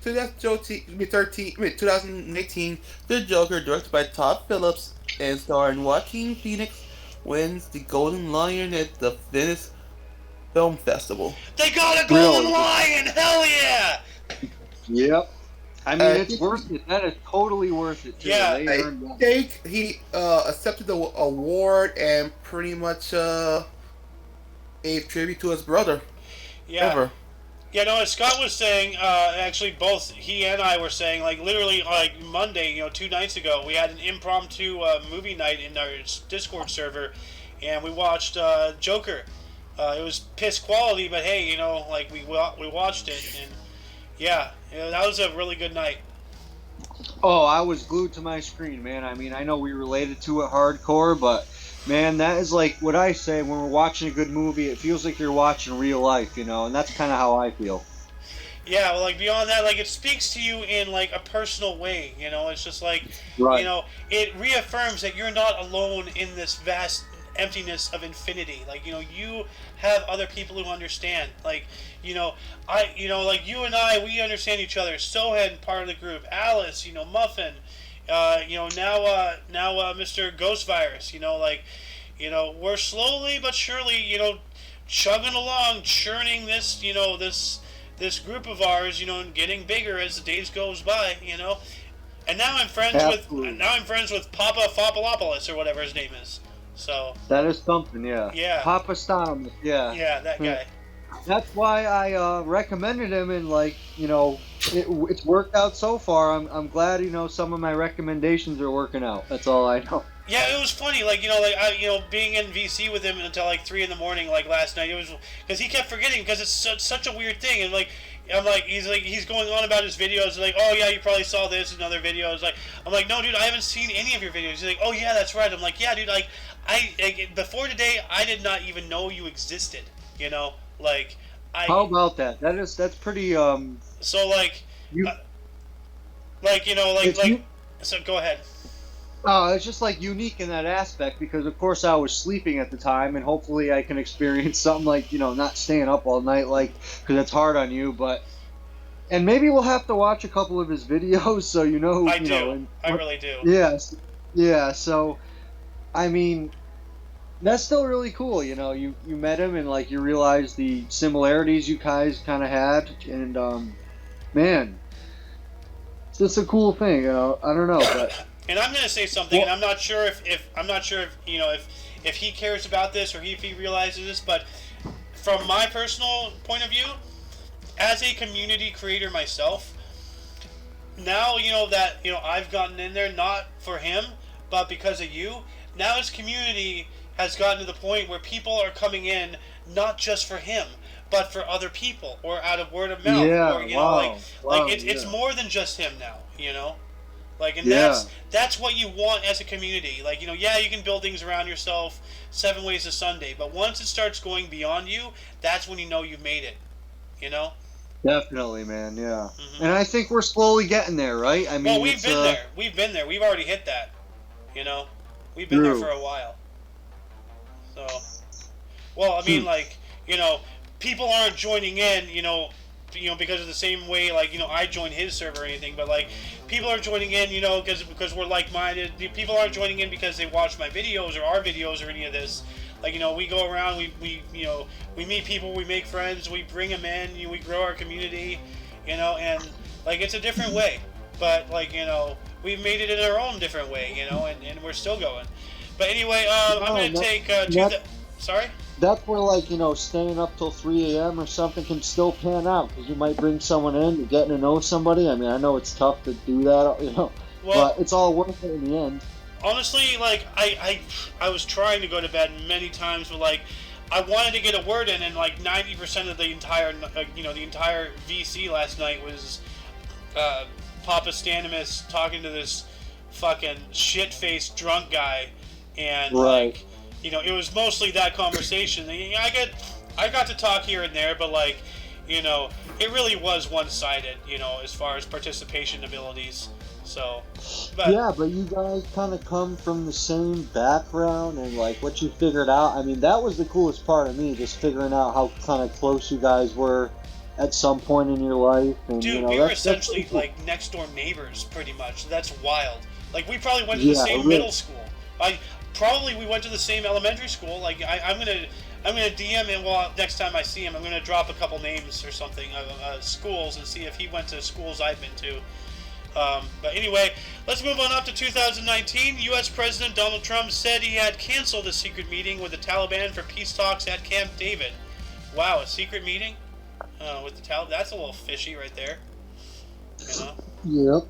2018, The Joker, directed by Todd Phillips and starring Joaquin Phoenix, wins the Golden Lion at the Venice Film Festival. They got a Golden Lion! Hell yeah! Yep. I mean, it's worth it. That is totally worth it, too. Yeah. I think he accepted the award and pretty much paid tribute to his brother. Yeah. Ever. Yeah, no, as Scott was saying, actually both he and I were saying, like, literally, like, Monday, 2 nights ago, we had an impromptu movie night in our Discord server, and we watched Joker. It was piss quality, but hey, like, we watched it, and yeah, that was a really good night. Oh, I was glued to my screen, man. I mean, I know we related to it hardcore, but man, that is like what I say when we're watching a good movie. It feels like you're watching real life, and that's kind of how I feel. Yeah, well, like, beyond that, like, it speaks to you in, like, a personal way, it's just like, Right. It reaffirms that you're not alone in this vast emptiness of infinity. Like, you have other people who understand. Like, like, you and I, we understand each other. Sohan, part of the group. Alice, Muffin, now Mr. Ghost Virus, like, we're slowly but surely, chugging along, churning this, this group of ours, and getting bigger as the days goes by, And now I'm friends with Papa Fopolopoulos or whatever his name is. So That is something, yeah. Yeah. Papa Stanom, yeah. yeah, that guy. That's why I recommended him, and like, you know, it's worked out so far. I'm glad, you know, some of my recommendations are working out. That's all I know. Yeah, it was funny, like, you know, like, being in VC with him until, like, 3 in the morning, like, last night, it was, because he kept forgetting, because it's such a weird thing, and, like, he's going on about his videos, like, oh, yeah, you probably saw this in other videos, like, I'm like, no, dude, I haven't seen any of your videos. He's like, oh, yeah, that's right. I'm like, yeah, dude, like, before today, I did not even know you existed, you know, like, How about that? That's pretty, so, like, you, you know, so, go ahead. it's just like unique in that aspect because of course I was sleeping at the time, and hopefully I can experience something like, you know, not staying up all night, like, because it's hard on you. And maybe we'll have to watch a couple of his videos so you know. I really do. Yes, yeah. So, I mean, that's still really cool. You know, you met him and like you realize the similarities you guys kind of had, and man, it's just a cool thing. You know, I don't know, but. And I'm going to say something, and I'm not sure if you know if he cares about this or if he realizes this, but from my personal point of view, as a community creator myself, now that I've gotten in there not for him, but because of you. Now his community has gotten to the point where people are coming in not just for him, but for other people or out of word of mouth. Yeah, or, wow. It's more than just him now. You know. Like, and Yeah. that's what you want as a community. Like, yeah, you can build things around yourself, 7 ways to Sunday, but once it starts going beyond you, that's when you know you've made it. You know? Definitely, man. Yeah. Mm-hmm. And I think we're slowly getting there, right? I mean, Well, we've been there. We've been there. We've already hit that. You know? We've been there for a while. So, well, I mean, like, people aren't joining in, because of the same way, like, I joined his server or anything, but, like, people are joining in, because we're like-minded. People aren't joining in because they watch my videos or our videos or any of this. Like, we go around, we meet people, we make friends, we bring them in, we grow our community, and, like, it's a different way. But, like, we've made it in our own different way, and we're still going. But anyway, I'm going to take, sorry? That's where, like, staying up till 3 a.m. or something can still pan out, because you might bring someone in, you're getting to know somebody. I mean, I know it's tough to do that, but it's all worth it in the end. Honestly, like, I was trying to go to bed many times, but, like, I wanted to get a word in, and, like, 90% of the entire, the entire VC last night was Papa Stanimus talking to this fucking shit-faced drunk guy, and, like, it was mostly that conversation. I got to talk here and there, but, like, it really was one-sided, as far as participation abilities. So, but you guys kind of come from the same background, and like what you figured out. I mean, that was the coolest part of me, just figuring out how kind of close you guys were at some point in your life. And, dude, we were essentially cool. Like next door neighbors, pretty much. That's wild. Like we probably went to the same middle school. We went to the same elementary school. Like I'm gonna DM him. Well, next time I see him, I'm gonna drop a couple names or something of schools and see if he went to schools I've been to. But anyway, let's move on up to 2019. U.S. President Donald Trump said he had canceled a secret meeting with the Taliban for peace talks at Camp David. Wow, a secret meeting with the Taliban? That's a little fishy right there. Yep.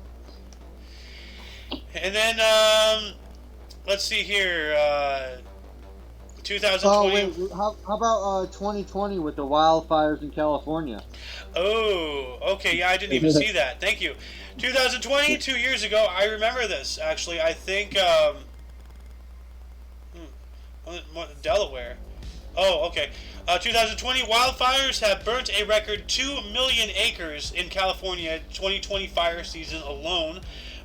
And then, let's see here. 2020. Oh, wait, how about 2020 with the wildfires in California? Oh, okay, yeah, I didn't even see that. Thank you. 2020, 2 years ago, I remember this, actually. I think, Delaware. Oh, okay. 2020, wildfires have burnt a record 2 million acres in California 2020 fire season alone.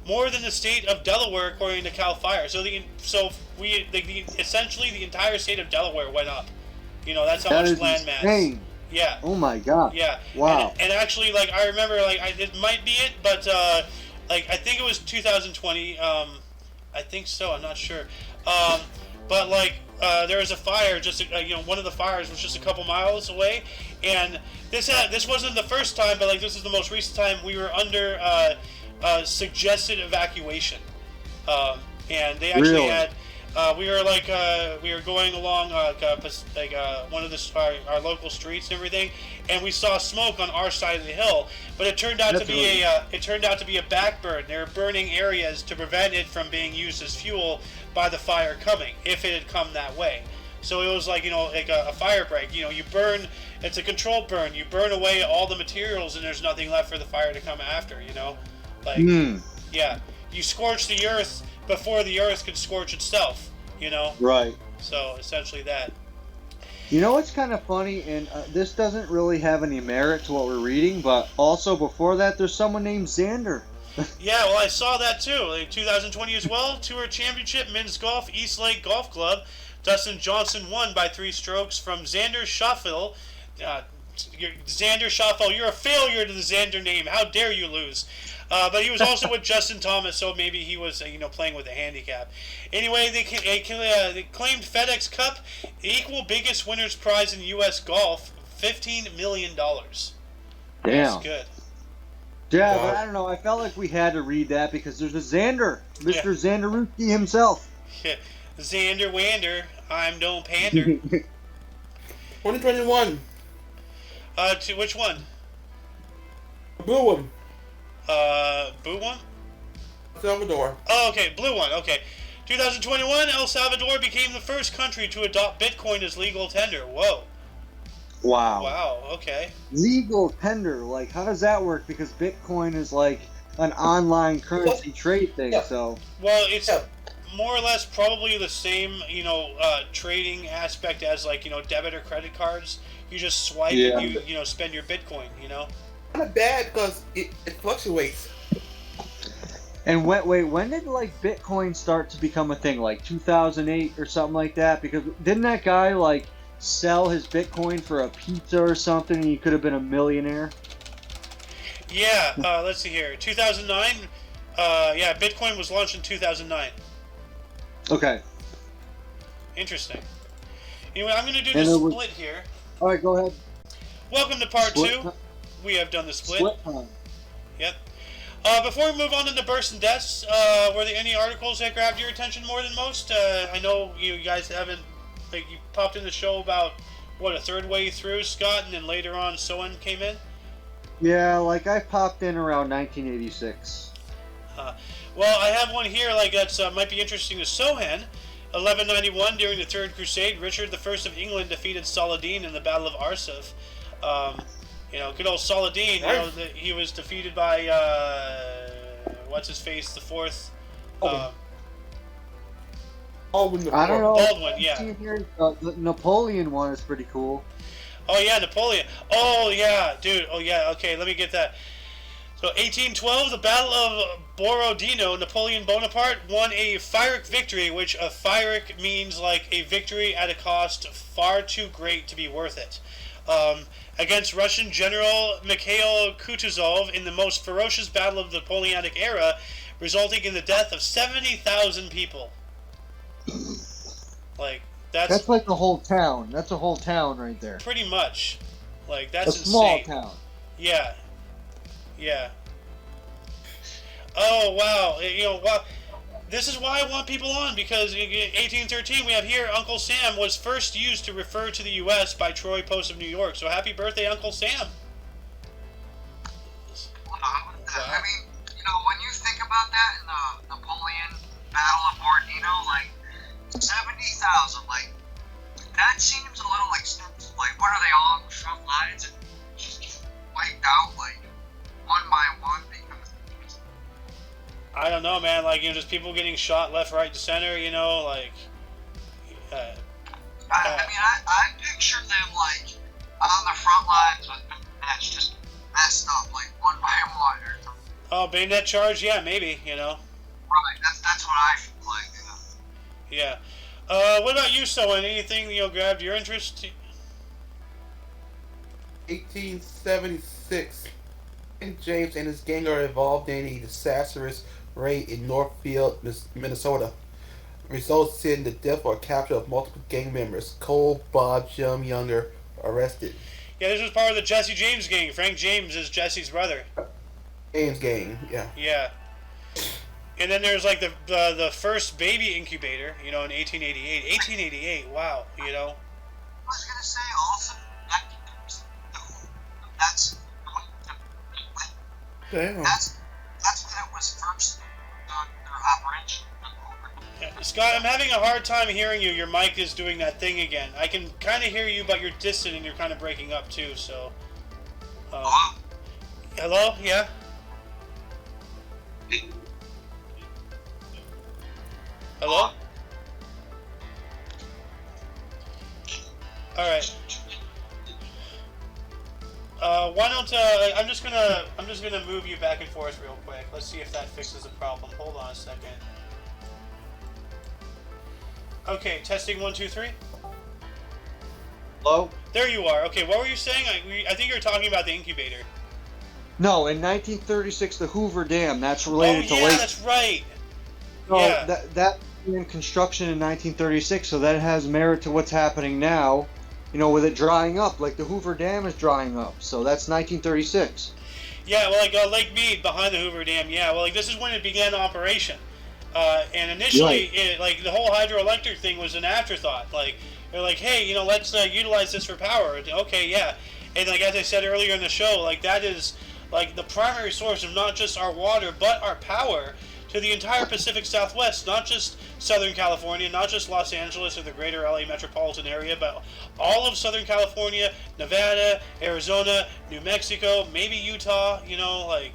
More than the state of Delaware, according to Cal Fire. Essentially the entire state of Delaware went up. That's how much land mass. Yeah. Oh my God. Yeah. Wow. And actually, like, I remember, like, it might be it, but like, I think it was 2020. I think so. I'm not sure. But like, there was a fire. Just one of the fires was just a couple miles away, and this wasn't the first time, but like, this is the most recent time we were under suggested evacuation. And they actually Really? had. We were going along one of our local streets and everything, and we saw smoke on our side of the hill. But it turned out to be a backburn. They were burning areas to prevent it from being used as fuel by the fire coming, if it had come that way. So it was like a fire break. You burn. It's a controlled burn. You burn away all the materials, and there's nothing left for the fire to come after. Yeah. You scorch the earth before the earth could scorch itself, Right. So, essentially that. You know what's kind of funny, and this doesn't really have any merit to what we're reading, but also before that, there's someone named Xander. Yeah, well, I saw that too. In 2020 as well, Tour Championship Men's Golf East Lake Golf Club. Dustin Johnson won by 3 strokes from Xander Schauffele. Xander Schauffele, you're a failure to the Xander name. How dare you lose? But he was also with Justin Thomas, so maybe he was, playing with a handicap. Anyway, they claimed FedEx Cup, the equal biggest winner's prize in U.S. golf, $15 million. Damn. That's good. Yeah, but I don't know. I felt like we had to read that because there's a Xander, Mr. Xanderooski himself. Yeah. Xander Wander, I'm no pander. 2021. To which one? Blue one. Blue one? Salvador. Oh, okay, blue one, okay. 2021, El Salvador became the first country to adopt Bitcoin as legal tender. Whoa. Wow. Wow, okay. Legal tender, like, how does that work? Because Bitcoin is like an online currency trade thing, so. Well, it's more or less probably the same, trading aspect as, debit or credit cards. You just swipe and you spend your Bitcoin, Not bad because it fluctuates. And when did like Bitcoin start to become a thing? Like 2008 or something like that? Because didn't that guy like sell his Bitcoin for a pizza or something, and he could have been a millionaire? Yeah. Let's see here. 2009. Bitcoin was launched in 2009. Okay. Interesting. Anyway, I'm going to do the split here. All right, go ahead. Welcome to part Split 2. We have done the split. Split time. Yep. Before we move on to the bursts and deaths, were there any articles that grabbed your attention more than most? I know you guys haven't, you popped in the show about, a third way through, Scott, and then later on Soen came in? Yeah, like I popped in around 1986. Well, I have one here, that's might be interesting to Sohan. 1191, during the Third Crusade, Richard I of England defeated Saladin in the Battle of Arsuf. Good old Saladin, he was defeated by, what's-his-face, the fourth... Baldwin. I don't know. Baldwin, yeah. Here, the Napoleon one is pretty cool. Oh, yeah, Napoleon. Oh, yeah, dude. Oh, yeah, okay, let me get that. So, 1812, the Battle of Borodino, Napoleon Bonaparte won a Pyrrhic victory, which a Pyrrhic means like a victory at a cost far too great to be worth it. Against Russian General Mikhail Kutuzov in the most ferocious battle of the Napoleonic era, resulting in the death of 70,000 people. That's like the whole town. That's a whole town right there. Pretty much. That's a small insane. town. Yeah. Yeah. Oh, wow. Wow. This is why I want people on, because in 1813 we have here Uncle Sam was first used to refer to the U.S. by Troy Post of New York. So happy birthday, Uncle Sam. Wow. I mean, when you think about that in the Napoleon Battle of Borodino, 70,000, that seems a little what are they all on the front lines and just wiped out, one by one? Because I don't know, man. Just people getting shot left, right, and center. I mean, I picture them on the front lines with match just messed up, one by one or something. Oh, bayonet charge? Yeah, maybe. Right. That's what I feel like. Yeah. What about you, Soen? Anything grabbed your interest? 1876. St. James and his gang are involved in a disastrous raid in Northfield, Minnesota. Results in the death or capture of multiple gang members. Cole, Bob, Jim Younger arrested. Yeah, this was part of the Jesse James gang. Frank James is Jesse's brother. Ames gang, yeah. Yeah. And then there's like the first baby incubator, you know, in 1888. 1888, wow, you know. I was gonna say also that that's Damn. that's when it was first their operation. Yeah, Scott, I'm having a hard time hearing you. Your mic is doing that thing again. I can kind of hear you, but you're distant and you're kind of breaking up too. So, hello? Yeah. Hello? All right. Why don't I'm just gonna move you back and forth real quick. Let's see if that fixes the problem. Hold on a second. Okay, testing 1, 2, 3. Hello? There you are. Okay, what were you saying? I think you were talking about the incubator. No, in 1936, the Hoover Dam. That's related to yeah, Lake. that's right. No, Yeah. that in construction in 1936, so that has merit to what's happening now. You know, with it drying up, like the Hoover Dam is drying up. So that's 1936. Yeah, well, like Lake Mead behind the Hoover Dam. Yeah, well, like this is when it began operation. And initially, like the whole hydroelectric thing was an afterthought. Like they're like, hey, you know, let's utilize this for power. Okay, yeah. And like as I said earlier in the show, like that is like the primary source of not just our water but our power to the entire Pacific Southwest, not just Southern California, not just Los Angeles or the greater LA metropolitan area, but all of Southern California, Nevada, Arizona, New Mexico, maybe Utah, you know, like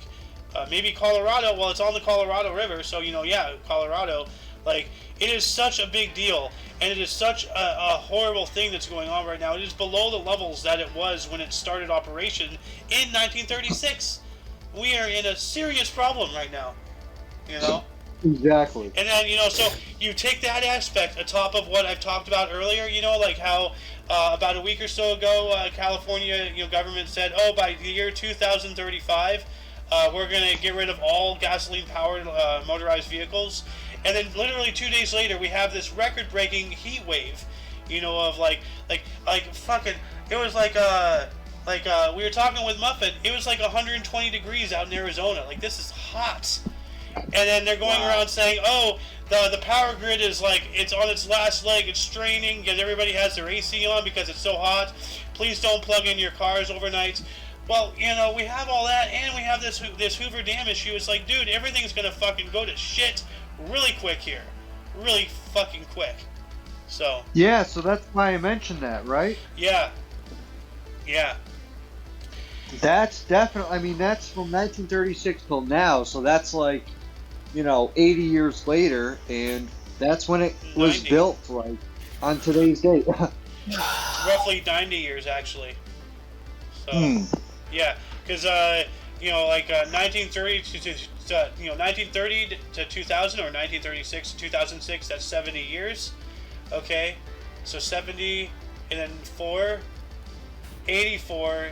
maybe Colorado. Well, it's on the Colorado River, so, you know, yeah, Colorado. Like, it is such a big deal, and it is such a horrible thing that's going on right now. It is below the levels that it was when it started operation in 1936. We are in a serious problem right now. You know? Exactly. And then, you know, so you take that aspect atop of what I've talked about earlier, you know, like how about a week or so ago, California, you know, government said, oh, by the year 2035, we're going to get rid of all gasoline-powered motorized vehicles. And then literally 2 days later, we have this record-breaking heat wave, you know, of like fucking, it was like we were talking with Muffin, it was like 120 degrees out in Arizona. Like, this is hot. And then they're going around saying, oh, the power grid is like, it's on its last leg, it's straining because everybody has their AC on because it's so hot. Please don't plug in your cars overnight. Well, you know, we have all that, and we have this Hoover Dam issue. It's like, dude, everything's gonna fucking go to shit really quick here. Really fucking quick. So. Yeah, so that's why I mentioned that, right? Yeah. Yeah. That's definitely, I mean, that's from 1936 till now, so that's like, you know, 80 years later, and that's when it was 90. built, like, on today's date. Roughly 90 years, actually. So, yeah, because, you know, like 1930 1930 to 2000, or 1936 to 2006, that's 70 years. Okay, so 70, and then 4, 84,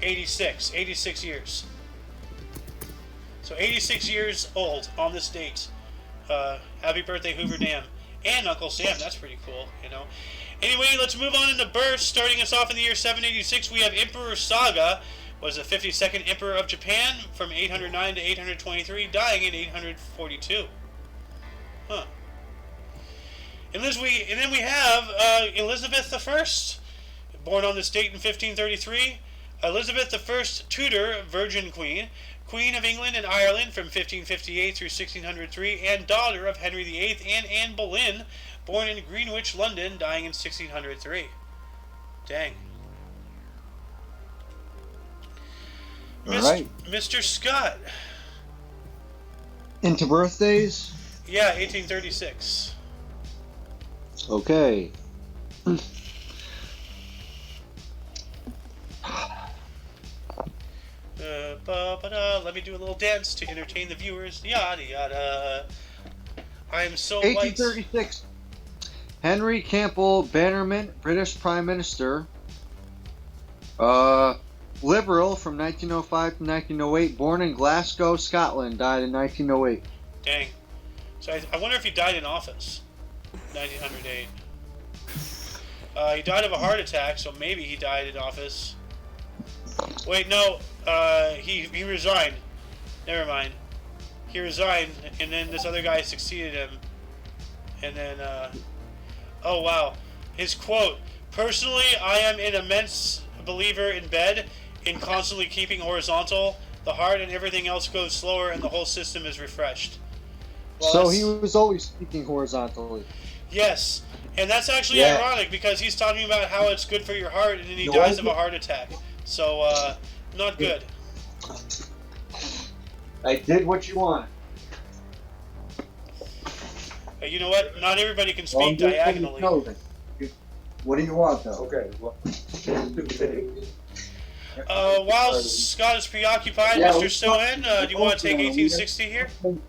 86 years. So 86 years old on this date. Happy birthday, Hoover Dam. And Uncle Sam, that's pretty cool, you know. Anyway, let's move on into births. Starting us off in the year 786, we have Emperor Saga, was the 52nd Emperor of Japan from 809 to 823, dying in 842. Huh. And then we have Elizabeth I, born on this date in 1533. Elizabeth I, Tudor, Virgin Queen, Queen of England and Ireland from 1558 through 1603, and daughter of Henry VIII and Anne Boleyn, born in Greenwich, London, dying in 1603. Dang. All right. Mr. Scott. Into birthdays? Yeah, 1836. Okay. Let me do a little dance to entertain the viewers. Yada yada. I am so 1836. Henry Campbell Bannerman, British Prime Minister. Liberal from 1905 to 1908. Born in Glasgow, Scotland. Died in 1908. Dang. So I wonder if he died in office. 1908. He died of a heart attack, so maybe he died in office. Wait, no. He resigned. Never mind. He resigned, and then this other guy succeeded him. And then, oh wow. His quote, "Personally, I am an immense believer in bed, in constantly keeping horizontal. The heart and everything else goes slower, and the whole system is refreshed." Well, So he was always speaking horizontally. Yes, and that's actually ironic because he's talking about how it's good for your heart, and then he dies of a heart attack. So, not good. I did what you want. You know what? Not everybody can speak diagonally. What do you want, though? Okay. While Scott is preoccupied, Mr. Sohan, do you want to take 1860 here? Hold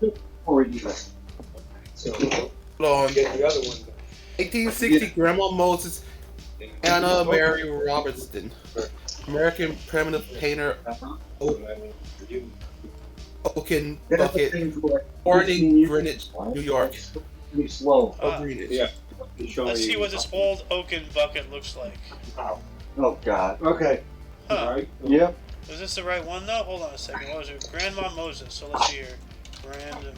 on. 1860, Grandma Moses, Anna Mary Robertson, American primitive painter, Oaken Bucket, born in Greenwich, New York. Slow. Greenwich. Yeah. Let's see what this old oaken bucket looks like. Oh, God. Okay. Huh. Yep. Is this the right one, though? Hold on a second. What was it? Grandma Moses. So let's see here. Grandma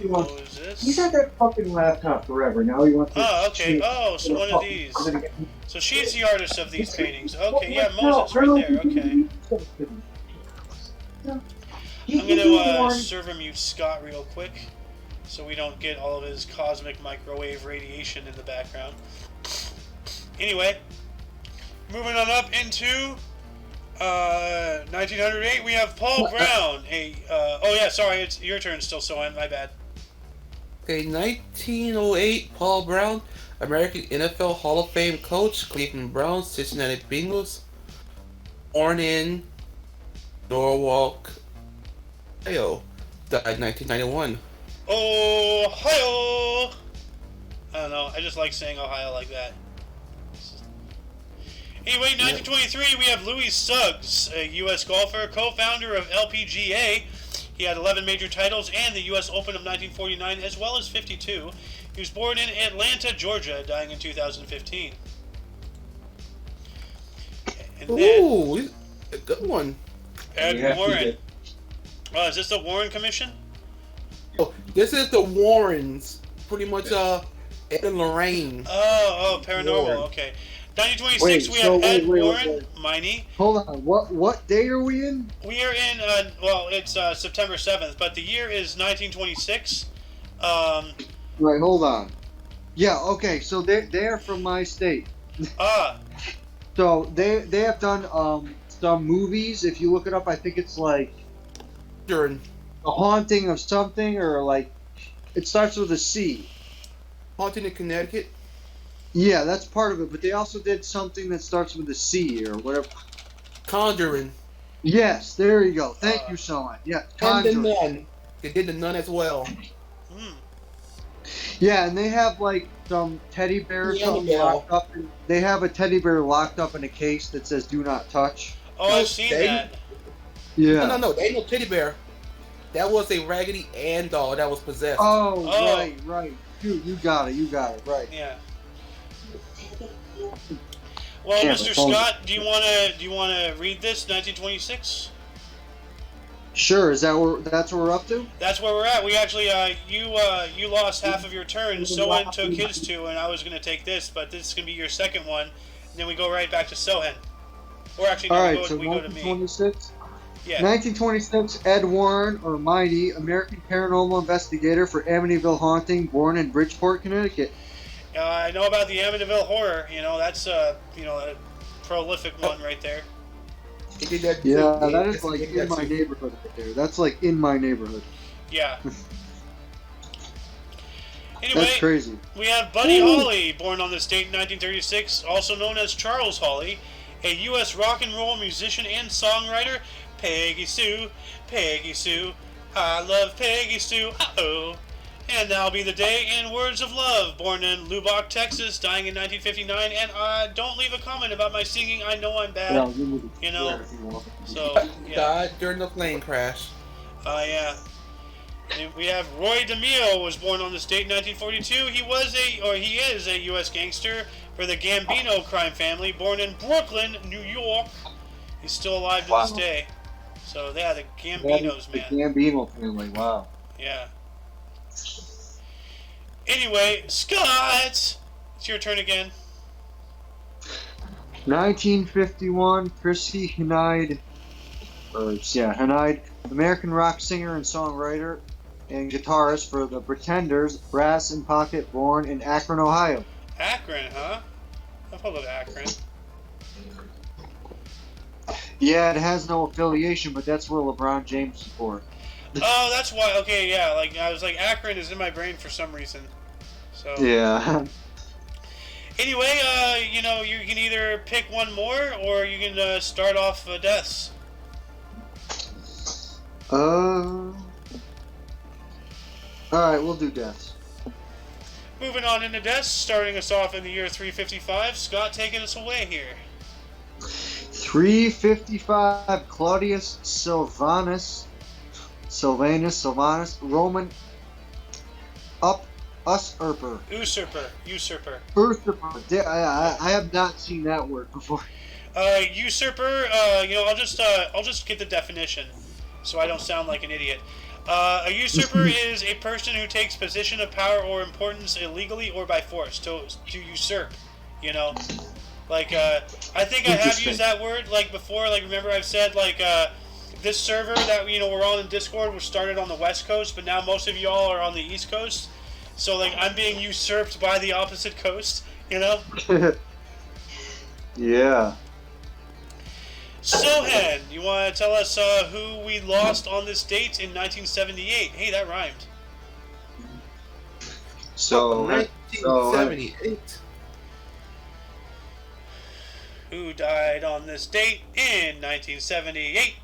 Moses. He's had that fucking laptop forever. Now he wants to. Oh, okay. Oh, so one of these. So she's the artist of these paintings. Okay, yeah, Moses right there. Okay. I'm going to server mute Scott real quick so we don't get all of his cosmic microwave radiation in the background. Anyway, moving on up into 1908, we have Paul Brown. Oh yeah, sorry, it's your turn still, Sohan, my bad. Okay, 1908, Paul Brown, American NFL Hall of Fame coach, Cleveland Browns, Cincinnati Bengals, born in Norwalk, Ohio, died 1991. Ohio! I don't know, I just like saying Ohio like that. Anyway, 1923, we have Louis Suggs, a U.S. golfer, co-founder of LPGA. He had 11 major titles and the U.S. Open of 1949, as well as 52. He was born in Atlanta, Georgia, dying in 2015. And Ooh, a good one. Ed Warren. Is this the Warren Commission? Oh, this is the Warrens. Pretty much, Ed and Lorraine. Oh, paranormal, Warren. okay. 1926, we have Ed Warren, Miney. Hold on. What day are we in? We are in, well, it's September 7th, but the year is 1926. Right, hold on. Yeah, okay, so they're from my state. So they have done some movies. If you look it up, I think it's like During A Haunting of something, or like it starts with a C. Haunting in Connecticut. Yeah, that's part of it, but they also did something that starts with a C or whatever. Conjuring. Yes, there you go. Thank you so much. Yeah, And the Conjuring. Nun. They did the Nun as well. Yeah, and they have like some teddy bear or something locked up. They have a teddy bear locked up in a case that says "Do not touch." Oh, I've seen that. Yeah. No, they ain't no teddy bear. That was a Raggedy Ann doll that was possessed. Oh, right. Dude, you got it, right. Yeah. Well, Yeah, Mr. but Scott, do you wanna read this 1926? Sure. That's what we're up to? That's where we're at. We actually, you lost half of your turn. Sohan took his two, and I was gonna take this, but this is gonna be your second one. And then we go right back to Sohan. Or actually, no, All right. we go to me. 1926. Yeah. 1926. Ed Warren, or Mighty, American paranormal investigator for Amityville haunting, born in Bridgeport, Connecticut. I know about the Amityville horror. You know, that's a prolific one right there. He did that Yeah, too. that is like in my neighborhood right there. That's like in my neighborhood. Yeah. Anyway, That's crazy. we have Buddy Holly, born on this date in 1936, also known as Charles Holly, a U.S. rock and roll musician and songwriter. Peggy Sue, I love Peggy Sue, uh-oh. And That'll Be the Day, in Words of Love, born in Lubbock, Texas, dying in 1959, and don't leave a comment about my singing, I know I'm bad, you know, so, yeah. Died during the plane crash. Yeah. And we have Roy DeMille, was born on this date in 1942. He is a U.S. gangster for the Gambino crime family, born in Brooklyn, New York. He's still alive to this day. So yeah, the Gambinos, The man. Gambino family, wow. Yeah. Anyway, Scott, it's your turn again. 1951, Chrissy Hynde, American rock singer and songwriter and guitarist for the Pretenders, Brass and Pocket, born in Akron, Ohio. Akron, huh? I've heard of Akron. Yeah, it has no affiliation, but that's where LeBron James is born. Oh, that's why. Okay, yeah. Like I was like, Akron is in my brain for some reason. So Yeah. anyway, you can either pick one more or you can start off deaths. Alright, we'll do deaths. Moving on into deaths, starting us off in the year 355. Scott, taking us away here. 355, Claudius Silvanus, Roman usurper. Usurper. Usurper. I have not seen that word before. Usurper. I'll just get the definition, so I don't sound like an idiot. A usurper is a person who takes position of power or importance illegally or by force. To usurp, Like, I think I have used that word, like, before. Like, remember I've said, like, this server that, we're on in Discord was started on the West Coast, but now most of y'all are on the East Coast. So, like, I'm being usurped by the opposite coast, Yeah. Sohan, you want to tell us who we lost on this date in 1978? Hey, that rhymed. So, 1978. Who died on this date in 1978?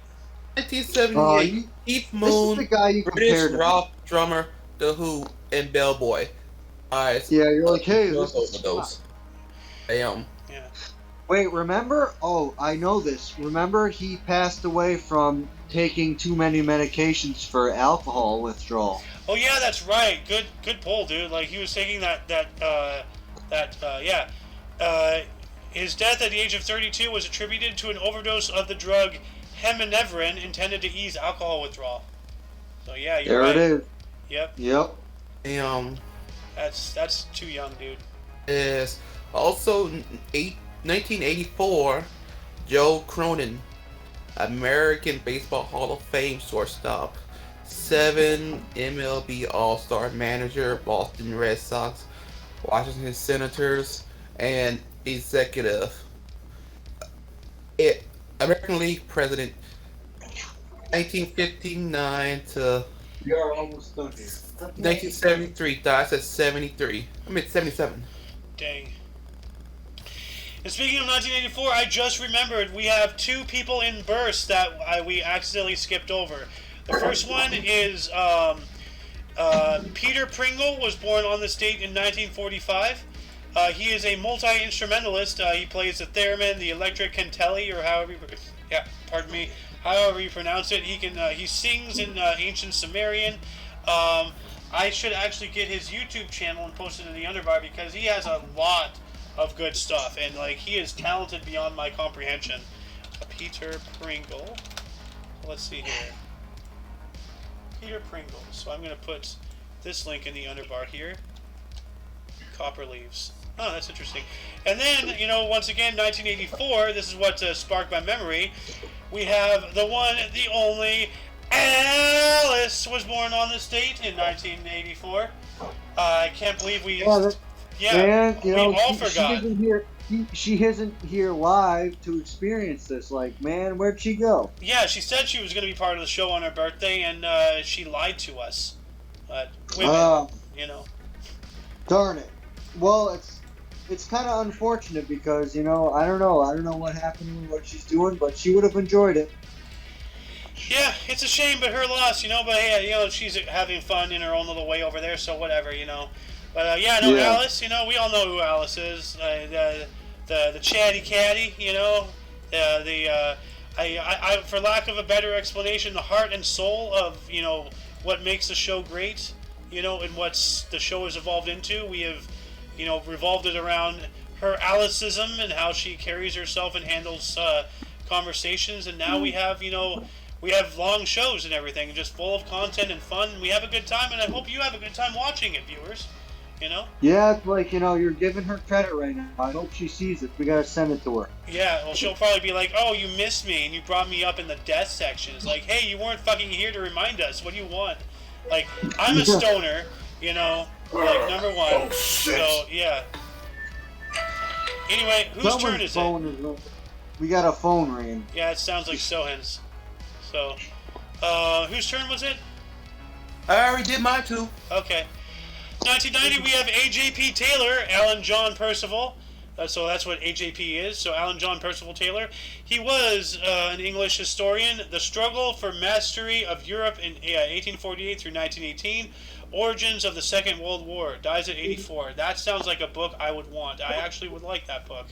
1978. Keith This is Moon, the guy you British compared to. rock drummer, The Who, and Bellboy. Alright. Yeah, you're like, hey, both this of is those. Damn. Yeah. Wait, remember? Oh, I know this. Remember he passed away from taking too many medications for alcohol withdrawal. Oh yeah, that's right. Good pull, dude. Like he was taking his death at the age of 32 was attributed to an overdose of the drug heminevrin intended to ease alcohol withdrawal. So yeah, you're right. There it is. Yep. Damn. That's too young, dude. Is also 1984, Joe Cronin, American Baseball Hall of Fame shortstop, 7 MLB All-Star manager, Boston Red Sox, Washington Senators, and executive. American League president, 1959 to We are almost done here. 1973. Dies at 73. 77. Dang. And speaking of 1984, I just remembered we have 2 people in burst that we accidentally skipped over. The first one is Peter Pringle was born on this date in 1945. He is a multi-instrumentalist. He plays the theremin, the electric cantelli, or however you pronounce it. He sings in ancient Sumerian. I should actually get his YouTube channel and post it in the underbar because he has a lot of good stuff, and like he is talented beyond my comprehension. Peter Pringle. Let's see here. Peter Pringle. So I'm going to put this link in the underbar here. Copper leaves. Oh, that's interesting. And then, once again, 1984, this is what sparked my memory. We have the one, the only, Alice was born on this date in 1984. I can't believe we... Man, we all forgot. She isn't here live to experience this. Like, man, where'd she go? Yeah, she said she was going to be part of the show on her birthday, and she lied to us. Women, Darn it. Well, it's kind of unfortunate because, I don't know what happened, what she's doing, but she would have enjoyed it. Yeah, it's a shame, but her loss, but hey, she's having fun in her own little way over there, so whatever, But Alice, we all know who Alice is. The chatty catty, I for lack of a better explanation, the heart and soul of, what makes the show great, and what the show has evolved into. We have, revolved it around her Aliceism and how she carries herself and handles conversations, and now we have, we have long shows and everything, just full of content and fun. We have a good time, and I hope you have a good time watching it, viewers. You know? Yeah, it's like, you're giving her credit right now. I hope she sees it. We gotta send it to her. Yeah, well, she'll probably be like, "Oh, you missed me, and you brought me up in the death section." It's like, hey, you weren't fucking here to remind us. What do you want? Like, I'm a stoner, like, number one. So, yeah. Anyway, whose turn is it? We got a phone ringing. Yeah, it sounds like Sohan's. So, whose turn was it? I already did mine too. Okay. 1990, we have AJP Taylor, Alan John Percival. So that's what AJP is. So Alan John Percival Taylor. He was an English historian. The Struggle for Mastery of Europe in 1848 through 1918. Origins of the Second World War. Dies at 84. That sounds like a book I would want. I actually would like that book.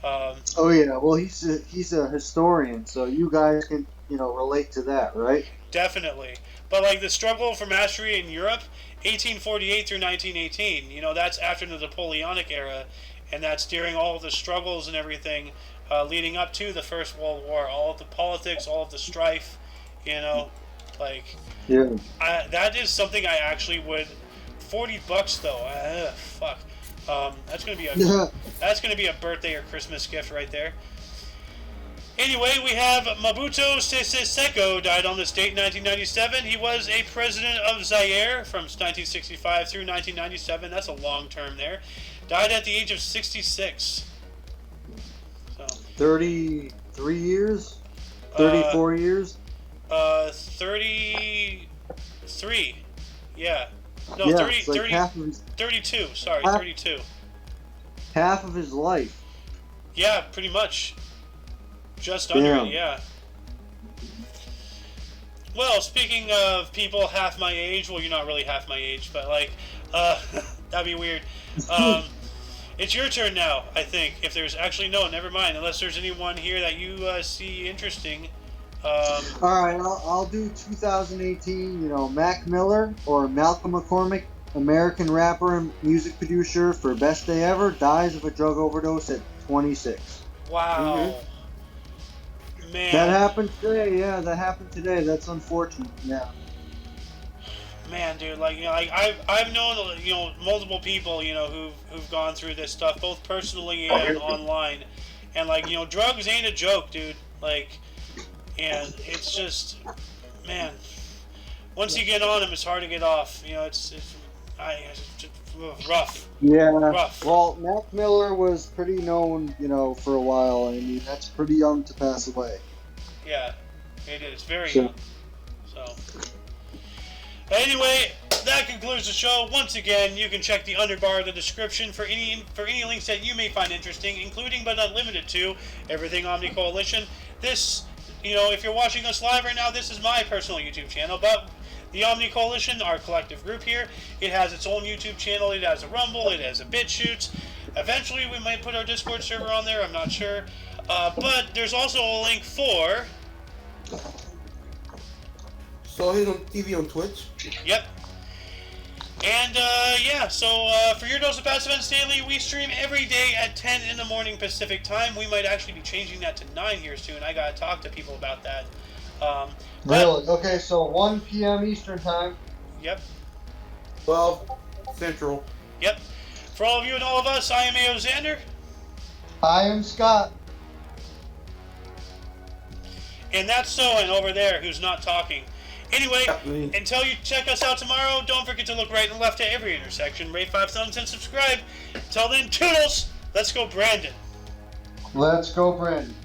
Oh yeah, well he's a historian, so you guys can relate to that, right? Definitely. But like the Struggle for Mastery in Europe, 1848 through 1918. That's after the Napoleonic era, and that's during all of the struggles and everything leading up to the First World War. All of the politics, all of the strife. Like. Yeah. That is something I actually would. $40 though. Fuck. That's gonna be a birthday or Christmas gift right there. Anyway, we have Mobutu Sese Seko died on this date in 1997. He was a president of Zaire from 1965 through 1997. That's a long term there. Died at the age of 66. So. 33 years? 34 years? 33. Yeah. No, yeah, 30, like 30 32. Sorry, 32. Half of his life. Yeah, pretty much. Just under it, yeah. Well, speaking of people half my age, well, you're not really half my age, but like, that'd be weird. It's your turn now, I think. If there's actually no, never mind. Unless there's anyone here that you see interesting. All right, I'll do 2018. Mac Miller or Malcolm McCormick, American rapper and music producer for Best Day Ever, dies of a drug overdose at 26. Wow. Mm-hmm. Man. That happened today. Yeah, that happened today. That's unfortunate. Yeah. Man, dude, like I've known multiple people who've gone through this stuff, both personally and online, and like drugs ain't a joke, dude. Like, and it's just, man, once you get on them, it's hard to get off. It's rough. Yeah. Rough. Well, Mac Miller was pretty known, for a while. I mean, that's pretty young to pass away. Yeah, it is very young. So. Anyway, that concludes the show. Once again, you can check the underbar of the description for any links that you may find interesting, including but not limited to everything Omni Coalition. This, if you're watching us live right now, this is my personal YouTube channel, but the Omni Coalition, our collective group here, it has its own YouTube channel. It has a Rumble. It has a BitChute. Eventually, we might put our Discord server on there. I'm not sure. But there's also a link for... So he's on TV on Twitch? Yep. And, so for your dose of Past Events Daily, we stream every day at 10 in the morning Pacific time. We might actually be changing that to 9 here soon. I gotta talk to people about that. Really? Okay, so 1 p.m. Eastern time. Yep. 12 Central. Yep. For all of you and all of us, I am A.O. Xander. I am Scott. And that's Sohan over there who's not talking. Anyway, until you check us out tomorrow, don't forget to look right and left at every intersection, rate 5 thumbs, and subscribe. Until then, toodles! Let's go, Brandon. Let's go, Brandon.